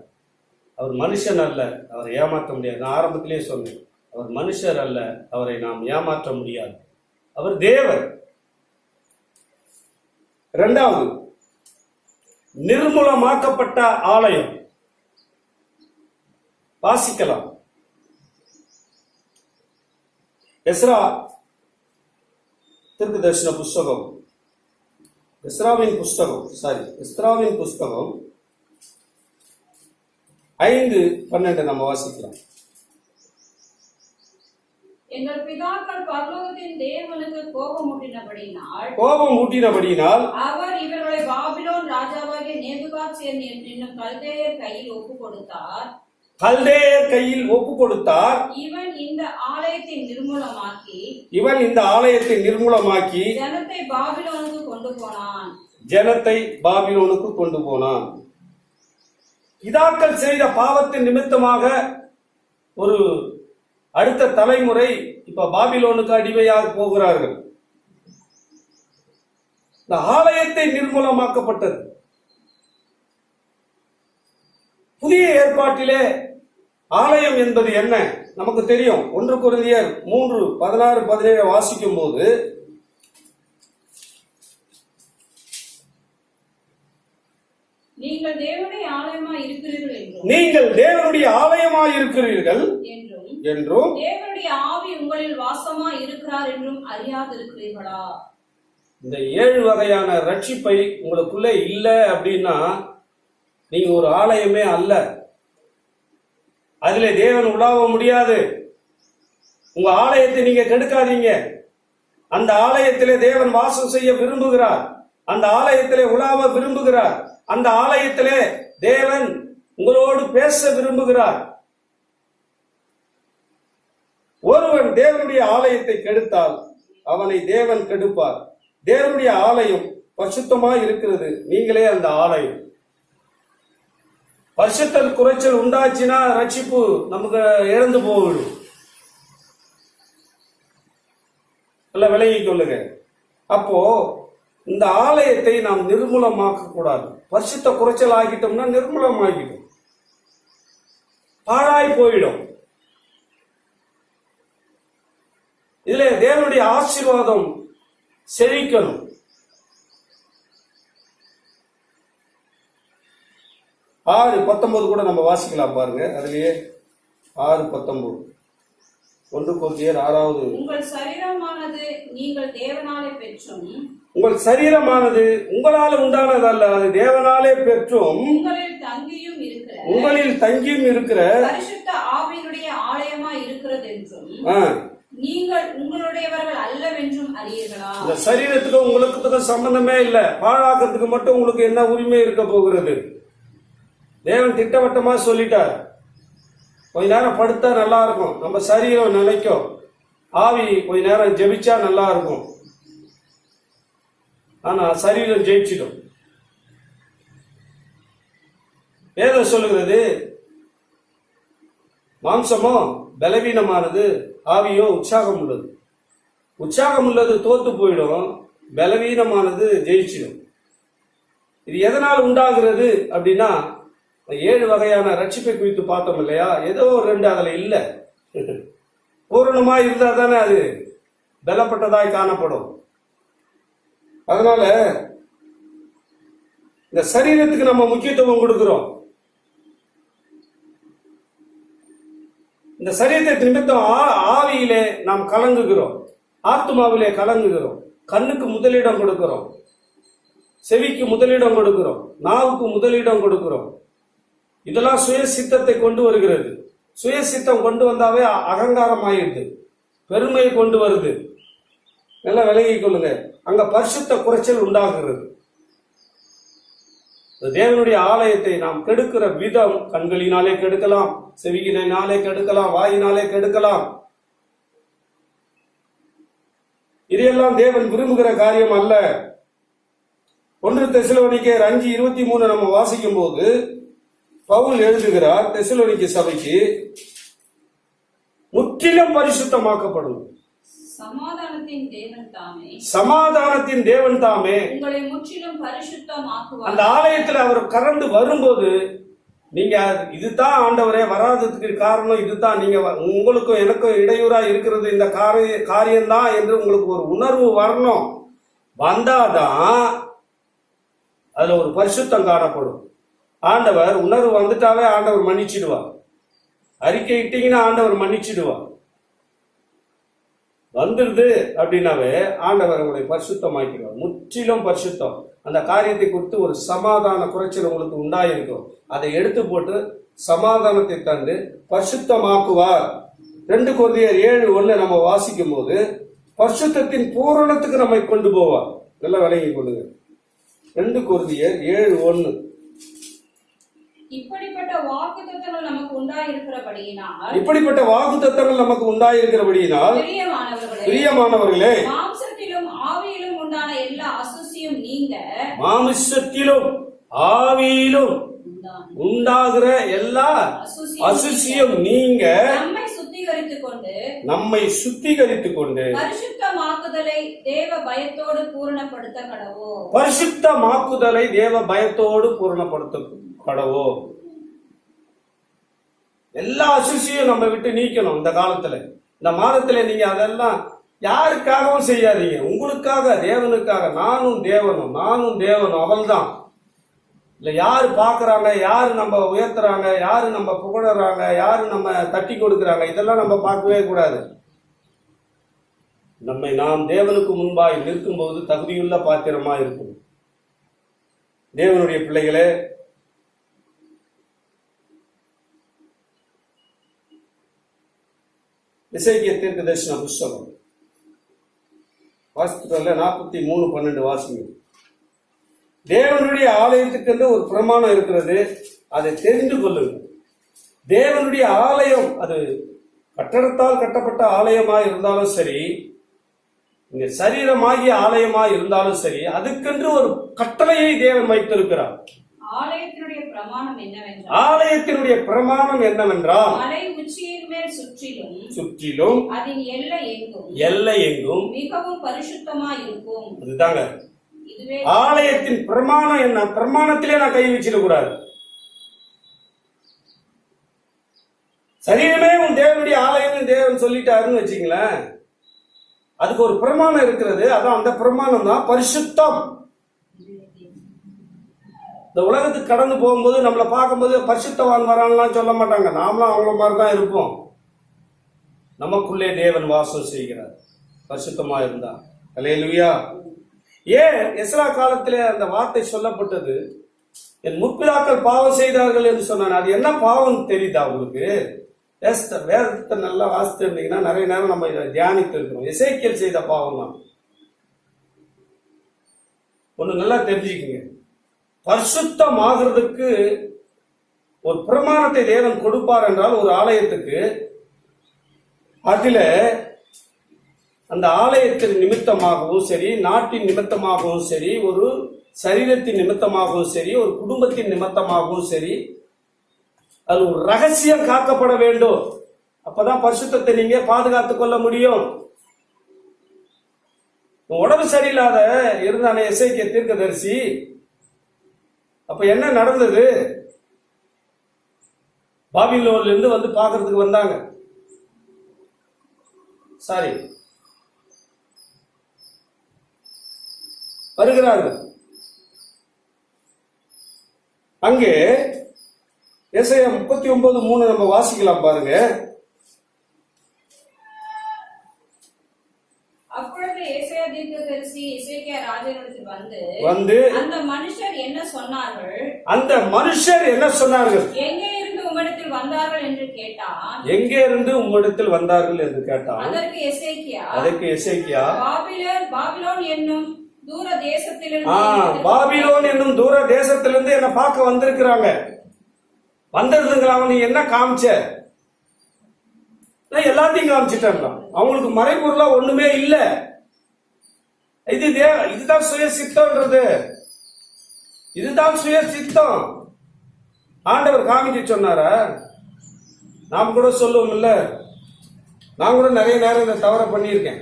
அவர் மனுஷன் அல்ல, அவரை ஏமாற்ற முடியாது. நான் ஆரம்பத்திலே சொன்னேன், அவர் மனுஷர் அல்ல, அவரை நாம் ஏமாற்ற முடியாது. அவர் தேவன். இரண்டாவது, நிர்மூலமாக்கப்பட்ட ஆலயம். வாசிக்கலாம். எஸ்ரா தீர்க்கதரிசன புஸ்தகம், எஸ்ராவின் புஸ்தகம் 5:12 நம்ம வாசிக்கலாம். எங்கள் பிதாக்கள் பரலோகத்தின் தேவனுக்கு கோபம் ஊட்டினபடியினால் அவர் இவர்களை பாபிலோன் ராஜாவாகிய நேபுகாத்நேச்சர் என்னும் கல்தேயர் கையில் ஒப்பு கொடுத்தார். இவன் இந்த ஆலயத்தை நிர்மூலமாக்கி ஜனத்தை பாபிலோனுக்கு கொண்டு போனான். பிதாக்கள் செய்த பாவத்தின் நிமித்தமாக ஒரு அடுத்த தலைமுறை இப்ப பாபிலோனுக்கு அடிமையாக போகிறார்கள். இந்த ஆலயத்தை நிர்மூலமாக்கப்பட்டது. புதிய ஏற்பாட்டிலே ஆலயம் என்பது என்ன நமக்கு தெரியும். 1 கொரிந்தியர் 3:16-17 வாசிக்கும் போது, நீங்கள் தேவனுடைய ஆலயமாய் இருக்கிறீர்கள் என்றும் தேவனுடைய ஆவி உங்களில் வாசமாய் இருக்கிறார் என்றும் அறியாதிருக்கிறீர்களா? இந்த 7 வகையான ரட்சிப்பை உங்களுக்குள்ள இல்ல அப்படின்னா நீங்க ஒரு ஆலயமே அல்ல. அதிலே தேவன் உலாவ முடியாது. உங்க ஆலயத்தை நீங்க கெடுக்காதீங்க. அந்த ஆலயத்திலே தேவன் வாசம் செய்ய விரும்புகிறார். அந்த ஆலயத்திலே உலாவ விரும்புகிறார். அந்த ஆலயத்திலே தேவன் உங்களோடு பேச விரும்புகிறார். ஒருவன் தேவனுடைய ஆலயத்தை கெடுத்தால் அவனை தேவன் கெடுப்பார். தேவனுடைய ஆலயம் பரிசுத்தமாய் இருக்கிறது. நீங்களே அந்த ஆலயம். பரிசுத்தல் குறைச்சல் உண்டாச்சுன்னா ரட்சிப்பு நமக்கு இழந்து போவிடும். நல்லா விலகிக் கொள்ளுங்க. அப்போ இந்த ஆலயத்தை நாம் நிர்மூலமாக்க கூடாது. பரிசுத்த குறைச்சல் ஆகிட்டோம்னா நிர்மூலமாகிடும், பாழாய் போயிடும். இதுல தேவனுடைய ஆசீர்வாதம் செழிக்கணும். ஆறு 19 கூட நம்ம வாசிக்கலாம் பாருங்க. அதுலயே 6:19 1 கொரிந்தியர் 6வது. உங்கள் சரீரமானது நீங்கள் தேவனாலே பெற்றும், உங்கள் சரீரமானது உங்களால உண்டானதல்ல, அது தேவனாலே பெற்றும் உங்களில் தங்கியும் இருக்கிற பரிசுத்த ஆவியினுடைய ஆலயமாய் இருக்கிறது என்றும் நீங்கள் உங்களுடையவர்கள் அல்லவென்றும் அறியீர்களா? இந்த சரீரத்துக்கு உங்களுக்கு சம்பந்தமே இல்லை. பாழாக்கிறதுக்கு மட்டும் உங்களுக்கு என்ன உரிமை இருக்க போகிறது? தேவன் திட்டவட்டமா சொல்லிட்டார். கொஞ்ச நேரம் படுத்தா நல்லா இருக்கும், நம்ம சரீரம் நிலைக்கும். ஆவி கொஞ்ச நேரம் ஜெபிச்சா நல்லா இருக்கும், ஆனா சரீரம் ஜெயிச்சிடும். வேதம் சொல்லுகிறது, மாம்சமோ பலவீனமானது, ஆவியோ உற்சாகம் உள்ளது. உற்சாகம் உள்ளது தோத்து போயிடும், பலவீனமானது ஜெயிச்சிடும். இது எதனால் உண்டாகிறது அப்படின்னா, 7 வகையான ரட்சிப்பை குறித்து பார்த்தோம் இல்லையா? ஏதோ 2 அதுல இல்ல. பூரணமாய் இருந்தா தானே அது பலப்பட்டதாய் காணப்படும். அதனால இந்த சரீரத்துக்கு நம்ம முக்கியத்துவம் கொடுக்கிறோம். இந்த சரீரத்தை நிமித்தம் ஆவியிலே நாம் கலங்குகிறோம், ஆத்மாவிலே கலங்குகிறோம், கண்ணுக்கு முதலிடம் கொடுக்கிறோம், செவிக்கு முதலிடம் கொடுக்கிறோம், நாவுக்கு முதலிடம் கொடுக்கிறோம். இதெல்லாம் சுய சித்தத்தை கொண்டு வருகிறது. சுயசித்தம் கொண்டு வந்தாவே அகங்காரம் ஆயிடுது, பெருமையை கொண்டு வருது. நல்லா விளங்கிக் கொள்ளுங்க. அங்க பரிசுத்த குறைச்சல் உண்டாகிறது. தேவனுடைய ஆலயத்தை நாம் கெடுக்கிற விதம் கண்களினாலே கெடுக்கலாம், செவியினாலே கெடுக்கலாம், வாயினாலே கெடுக்கலாம். இதையெல்லாம் தேவன் விரும்புகிற காரியம் அல்ல. 1 தெசலோனிக்கேயர் 5:23 நம்ம வாசிக்கும் போது பவுல் எழுதுகிறார் தெசலோனிக்கே சபைக்கு, முற்றிலும் பரிசுத்தமாக்கப்படும் சமாதானத்தின் தேவன் தாமே உங்களை முற்றிலும் பரிசுத்தமாக்குவார். அந்த ஆலயத்தில் அவர் கடந்து வரும்போது நீங்க இதுதான் ஆண்டவரே, வராததுக்கு காரணம் இதுதான், நீங்க உங்களுக்கும் எனக்கும் இடையூறா இருக்கிறது இந்த காரியம்தான் என்று உங்களுக்கு ஒரு உணர்வு வரணும். வந்தாதான் அதுல ஒரு பரிசுத்தம் காணப்படும். ஆண்டவர் உணர்வு வந்துட்டாவே ஆண்டவர் மன்னிச்சிடுவார். அறிக்கை இட்டீங்கன்னா ஆண்டவர் மன்னிச்சிடுவார். வந்துடுது அப்படின்னாவே ஆண்டவர் உங்களை பரிசுத்தமாக்கிடுவார். முற்றிலும் பரிசுத்தம். அந்த காரியத்தை குறித்து ஒரு சமாதான குறைச்சல் உங்களுக்கு உண்டாயிருக்கும். அதை எடுத்து போட்டு சமாதானத்தை தந்து பரிசுத்தமாக்குவார். 2 கொரிந்தியர் 7:1 நம்ம வாசிக்கும் போது பரிசுத்தத்தின் பூரணத்துக்கு நம்மை கொண்டு போவார். நல்லா விளங்கி கொள்ளுங்க. 2 கொரிந்தியர் 7:1. இப்படிப்பட்ட வாக்குத்தத்தங்கள் நமக்கு உண்டாயிருக்கிறபடியினால் பிரியமானவர்களே, மாம்சத்திலும் ஆவியிலும் உண்டான எல்லா அசுசியும் நீங்க, மாம்சத்திலும் ஆவியிலும் உண்டாகிற எல்லா அசுசியும் நீங்க நம்மை சுத்திகரித்துக் கொண்டு பரிசுத்தமாக்குதலை தேவ பயத்தோடு பூரணப்படுத்த கடவோம். பரிசுத்தமாக்குதலை தேவ பயத்தோடு பூரணப்படுத்த கடவோம். எல்லா அசுசியும் நம்ம விட்டு நீக்கணும். இந்த காலத்துல, இந்த மாதத்துல நீங்க அதெல்லாம் யாருக்காகவும் செய்யாதீங்க, உங்களுக்காக, தேவனுக்காக. நானும் தேவனும் அவள்தான். இல்ல யாரு பாக்குறாங்க, யாரு நம்ம உயர்த்துறாங்க, யாரு நம்ம புகழறாங்க, யாரு நம்ம தட்டி கொடுக்கறாங்க, இதெல்லாம் நம்ம பார்க்கவே கூடாது. நம்மை நாம் தேவனுக்கு முன்பாய் நிற்கும் போது தகுதியுள்ள பாத்திரமா இருக்கும். தேவனுடைய பிள்ளைகளே, எசேக்கியா தீர்க்கதரிசன புஸ்தகம் வாசித்துக்கொள்ள 43:12 வாசிங்க. தேவனுடைய ஆலயத்துக்கு என்று ஒரு பிரமாணம் இருக்கிறது, அதை தெரிந்து கொள்ளுங்கள். தேவனுடைய ஆலயம் அது கட்டடத்தால் கட்டப்பட்ட ஆலயமாய் இருந்தாலும் சரி, இங்க சரீரமாகிய ஆலயமாய் இருந்தாலும் சரி, அதுக்கென்று ஒரு கட்டளையை தேவன் வைத்திருக்கிறார். ஆலயத்தினுடைய பிரமாணம் என்னவென்றால் மலை உச்சியின் மேல் சுற்றிலும் அதன் எல்லை எங்கும் மிகவும் பரிசுத்தமாய் இருக்கும். அதுதாங்க ஆலயத்தின் பிரமாணம். என்ன பிரமாணத்திலே நான் கை வச்சிட கூடாது. சரீரமே உன் தேவனுடைய ஆலயம் தேவன் சொல்லிட்டாருன்னு வச்சுங்களேன், அதுக்கு ஒரு பிரமாணம் இருக்கிறது. அதான் அந்த பிரமாணம் தான் பரிசுத்தம். இந்த உலகத்துக்கு கடந்து போகும்போது நம்மளை பார்க்கும்போது பரிசுத்தவான் வரான்லாம் சொல்ல மாட்டாங்க. நாமளும் அவங்கள மாதிரி தான் இருப்போம். நமக்குள்ளே தேவன் வாசம் செய்கிறார் பரிசுத்தமா இருந்தா. அல்லேலூயா. ஏன் எஸ்ரா காலத்திலே அந்த வார்த்தை சொல்லப்பட்டது? என் முற்பிதாக்கள் பாவம் செய்தார்கள் என்று சொன்னான். அது என்ன பாவம் தெரியுதா உங்களுக்கு? வேதத்தை நல்லா வாசித்து இருந்தீங்கன்னா நிறைய நேரம் நம்ம இதை தியானித்து இருக்கிறோம். எசேக்கியேல் செய்த பாவம் தான். ஒண்ணு நல்லா தெரிஞ்சுக்கங்க, பரிசுத்தம் ஆகிறதுக்கு ஒரு பிரமாணத்தை தேவன் கொடுப்பார் என்றால் ஒரு ஆலயத்துக்கு, அதுல அந்த ஆலயத்தின் நிமித்தமாகவும் சரி, நாட்டின் நிமித்தமாகவும் சரி, ஒரு சரீரத்தின் நிமித்தமாகவும் சரி, ஒரு குடும்பத்தின் நிமித்தமாகவும் சரி, அது ஒரு ரகசியம் காக்கப்பட வேண்டும். அப்பதான் பரிசுத்தத்தை நீங்க பாதுகாத்துக் கொள்ள முடியும். உடம்பு சரியில்லாத இருந்தானே எசேக்கியா தீர்க்கதரிசி, அப்ப என்ன நடந்தது? பாபிலோன்ல இருந்து வந்து பாக்குறதுக்கு வந்தாங்க. சாரி, வருகிறார்கள். அங்கே எசேயா 39:3 நம்ம வாசிக்கலாம் பாருங்க. அப்பொழுது எசேயா தீர்க்கதரிசி எசேக்கியா ராஜாவிடத்தில் வந்து அந்த மனுஷர் என்ன சொன்னார்கள்? எங்கே இருந்து உம்மிடத்தில் வந்தார்கள் என்று கேட்டான். எங்கே இருந்து உம்மிடத்தில் வந்தார்கள் என்று கேட்டான். அதற்கு எசேக்கியா பாபிலோன் என்னும் தூர தேசத்திலிருந்து பாபிலோன் என்னும் தூர தேசத்திலிருந்து என்ன பார்க்க வந்திருக்கிறாங்க. வந்திருந்துங்களா? நீ என்ன காமிச்ச? எல்லாத்தையும் காமிச்சிட்டாங்க. அவங்களுக்கு மறைபொருளா ஒண்ணுமே இல்ல. இதுதான் சுய சித்தம்ன்றது. இதுதான் சுய சித்தம். ஆண்டவர் காமிக்க சொன்னாரா? நாம் கூட சொல்லுவோம் இல்ல, நான் கூட நிறைய நேரம் இந்த தவற பண்ணியிருக்கேன்.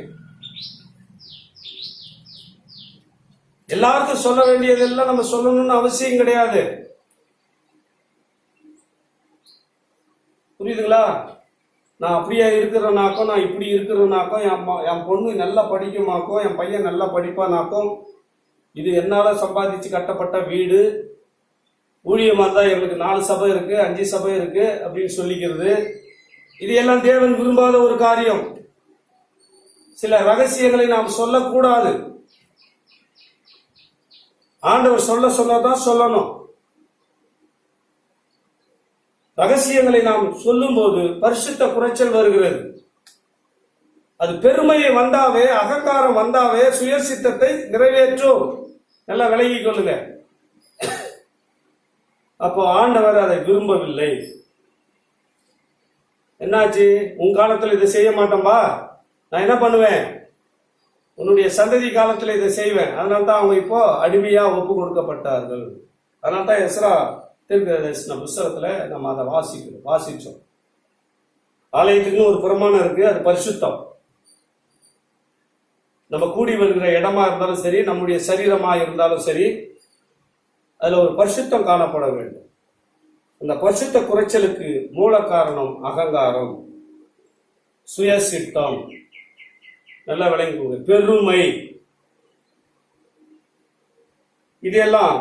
எல்லாருக்கும் சொல்ல வேண்டியதெல்லாம் நம்ம சொல்லணும்னு அவசியம் கிடையாது. புரியுதுங்களா? நான் அப்படியா இருக்கிறனாக்கும், நான் இப்படி இருக்கிறனாக்கும், என் பொண்ணு நல்லா படிக்குமாக்கும், என் பையன் நல்லா படிப்பானாக்கும், இது என்னால சம்பாதிச்சு கட்டப்பட்ட வீடு, ஊழியமா இருந்தா எங்களுக்கு 4 சபை இருக்கு, 5 சபை இருக்கு அப்படின்னு சொல்லிக்கிறது, இது எல்லாம் தேவன் விரும்பாத ஒரு காரியம். சில ரகசியங்களை நாம் சொல்லக்கூடாது. ஆண்டவர் சொல்லதான் சொல்லணும். ரகசியங்களை நாம் சொல்லும் போது பரிசுத்த குறைச்சல் வருகிறது. அது பெருமையை வந்தாவே, அகங்காரம் வந்தாவே சுயசித்தத்தை நிறைவேற்றும். நல்லா விலகிக் கொள்ளுங்க. அப்போ ஆண்டவர் அதை விரும்பவில்லை. என்னாச்சு? உன் காலத்துல இதை செய்ய மாட்டோம்பா, நான் என்ன பண்ணுவேன்? உன்னுடைய சந்ததி காலத்துல இதை செய்வேன். அதனால்தான் அவங்க இப்போ அடிமையா ஒப்பு கொடுக்கப்பட்டார்கள். அதனால்தான் எஸ்ரா தீர்க்கதரிசன புஸ்தகத்துல நம்ம அதை வாசிச்சோம். ஆலயத்துக்குன்னு ஒரு பிரமாணம் இருக்கு, அது பரிசுத்தம். நம்ம கூடி வருகிற இடமா இருந்தாலும் சரி, நம்முடைய சரீரமா இருந்தாலும் சரி, அதுல ஒரு பரிசுத்தம் காணப்பட வேண்டும். அந்த பரிசுத்த குறைச்சலுக்கு மூல காரணம் அகங்காரம், சுயசித்தம், நல்லா விளங்குங்க, பெருமை. இதெல்லாம்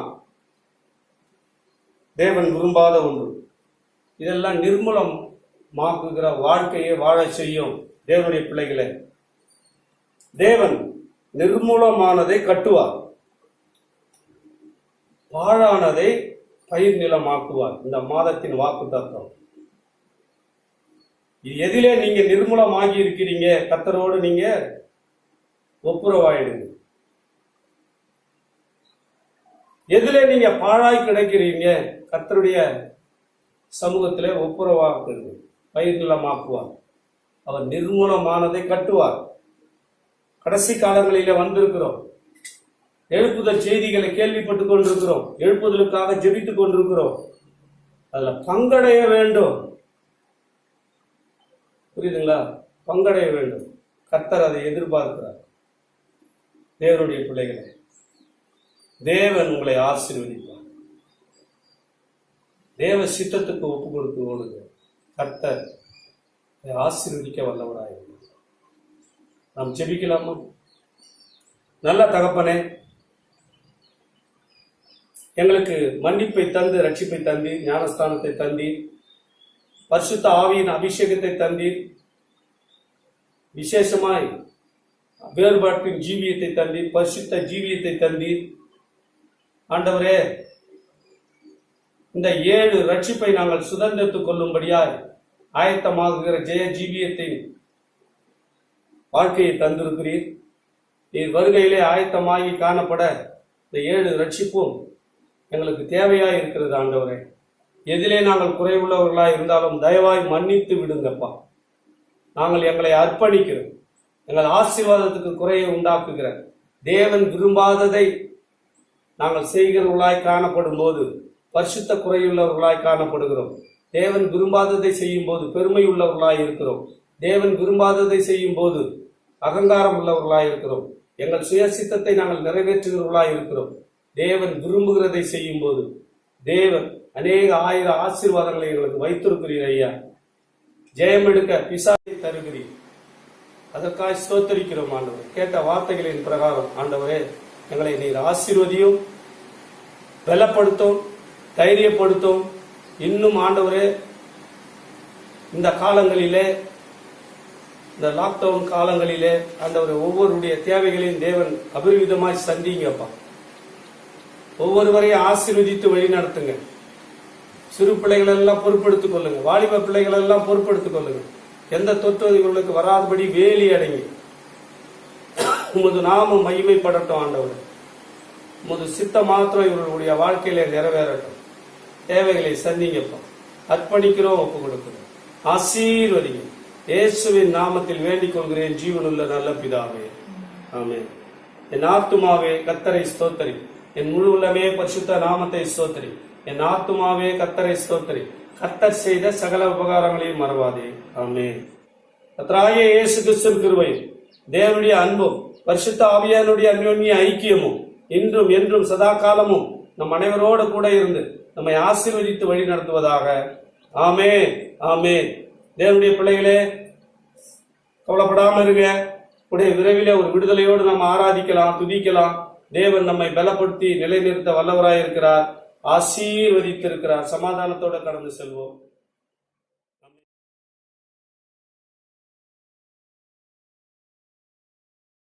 தேவன் விரும்பாத ஒன்று. இதெல்லாம் நிர்மூலமாக்குகிற வாழ்க்கையை வாழ செய்யும். தேவனுடைய பிள்ளைகளே, தேவன் நிர்மூலமானதை கட்டுவார், பாழானதை பயிர் நிலமாக்குவார். இந்த மாதத்தின் வாக்கு தத்துவம். எதிலே நீங்க நிர்மூலமாகி இருக்கிறீங்க, கர்த்தரோடு நீங்க ஒப்புரவாயிடுங்க. எதுல நீங்க பாழாய் கிடைக்கிறீங்க, கர்த்தருடைய சமூகத்திலே ஒப்புரவாக்குங்க, பயிர் நிலமாக்குவார். அவர் நிர்மூலமானதை கட்டுவார். கடைசி காலங்களில வந்திருக்கிறோம். எழுப்புதல் செய்திகளை கேள்விப்பட்டுக் கொண்டிருக்கிறோம். எழுப்புதலுக்காக ஜெபித்துக் கொண்டிருக்கிறோம். அதுல பங்கடைய வேண்டும். புரியுதுங்களா? பங்கடைய வேண்டும். கர்த்தர் அதை எதிர்பார்க்கிறார். தேவனுடைய பிள்ளைகளை, தேவன் உங்களை ஆசீர்வதிப்பார். தேவ சித்தத்துக்கு ஒப்பு கொடுத்து ஓடுங்க. கர்த்தர் ஆசீர்வதிக்க வல்லவராயிருக்கிறார். நாம் ஜெபிக்கலாமா? நல்ல தகப்பனே, எங்களுக்கு மன்னிப்பை தந்து, ரட்சிப்பை தந்தி, ஞானஸ்தானத்தை தந்தி, பரிசுத்த ஆவியின் அபிஷேகத்தை தந்தி, விசேஷமாய் வேறுபாட்டின் ஜீவியத்தை தந்தி, பரிசுத்த ஜீவியத்தை தந்தி. ஆண்டவரே, இந்த 7 ரட்சிப்பை நாங்கள் சுதந்திரத்துக் கொள்ளும்படியாய் ஆயத்தமாகுகிற ஜெய ஜீவியத்தின் வாழ்க்கையை தந்திருக்கிறீர். நீர் வருகையிலே ஆயத்தமாகி காணப்பட இந்த 7 ரட்சிப்பும் எங்களுக்கு தேவையாய் இருக்கிறது. ஆண்டவரே, எதிலே நாங்கள் குறைவுள்ளவர்களாய் இருந்தாலும் தயவாய் மன்னித்து விடுங்கப்பா. நாங்கள் எங்களை அர்ப்பணிக்கிறோம். எங்கள் ஆசீர்வாதத்துக்கு குறையை உண்டாக்குகிற தேவன் விரும்பாததை நாங்கள் செய்கிறவர்களாய் காணப்படும் போது பரிசுத்த குறையுள்ளவர்களாய் காணப்படுகிறோம். தேவன் விரும்பாததை செய்யும் போது பெருமை உள்ளவர்களாய் இருக்கிறோம். தேவன் விரும்பாததை செய்யும் போது அகங்காரம் உள்ளவர்களாய் இருக்கிறோம். எங்கள் சுயசித்தத்தை நாங்கள் நிறைவேற்றுகிறவர்களாய் இருக்கிறோம். தேவன் விரும்புகிறதை செய்யும் போது தேவன் அநேக 1000 ஆசீர்வாதங்களை எங்களுக்கு வைத்திருக்கிறீர். ஐயா, ஜெயம் எடுக்க பிசாசை தருகிறீர். அதற்காக ஸ்தோத்தரிக்கிறோம் ஆண்டவரே. கேட்ட வார்த்தைகளின் பிரகாரம் ஆண்டவரே, எங்களை நீர் ஆசீர்வதியும், பலப்படுத்தும், தைரியப்படுத்தும். இன்னும் ஆண்டவரே, இந்த காலங்களிலே, இந்த லாக்டவுன் காலங்களிலே ஆண்டவரே, ஒவ்வொருடைய தேவைகளையும் தேவன் அபரிவிதமாய் சந்திங்கப்பா. ஒவ்வொருவரையும் ஆசீர்வதித்து வழி நடத்துங்க. சிறு பிள்ளைகள் எல்லாம் பொறுப்பெடுத்துக் கொள்ளுங்க. வாலிப பிள்ளைகள் எல்லாம் பொறுப்பெடுத்துக் கொள்ளுங்க. எந்த தொற்று இவர்களுக்கு வராதபடி வேலி அடங்கி உமது நாமம் மகிமைப்படட்டும் ஆண்டவர். உமது சித்த மாத்திரம் இவர்களுடைய வாழ்க்கையில நிறைவேறட்டும். தேவைகளை சந்திங்கப்பா. அர்ப்பணிக்கிறோம், ஒப்பு கொடுக்கிறோம். ஆசீர்வதிங்க. இயேசுவின் நாமத்தில் வேண்டிக் கொள்கிறேன் ஜீவனுள்ள நல்ல பிதாவே, ஆமென். என் ஆத்துமாவே கர்த்தரை ஸ்தோத்திரி, என் முழு உள்ளமே பரிசுத்த நாமத்தை ஸ்தோத்திரி. என் ஆத்துமாவே கர்த்தரை ஸ்தோத்திரி, கர்த்தர் செய்த சகல உபகாரங்களையும் மறவாதே. ஆமென். கர்த்தராகிய இயேசு கிறிஸ்துவின் கிருபையும் தேவனுடைய அன்பும் பரிசுத்த ஆவியானுடைய அந்யோன்ய ஐக்கியமும் இன்றும் என்றும் சதா காலமும் நம் அனைவரோடு கூட இருந்து நம்மை ஆசீர்வதித்து வழி நடத்துவதாக. ஆமென், ஆமென். தேவனுடைய பிள்ளைகளே, கவலைப்படாம இருங்க. உடைய விரைவில் ஒரு விடுதலையோடு நாம் ஆராதிக்கலாம், துதிக்கலாம். தேவன் நம்மை பலப்படுத்தி நிலைநிறுத்த வல்லவராய் இருக்கிறார், ஆசீர்வதித்திருக்கிறார். சமாதானத்தோட கடந்து செல்வோம்.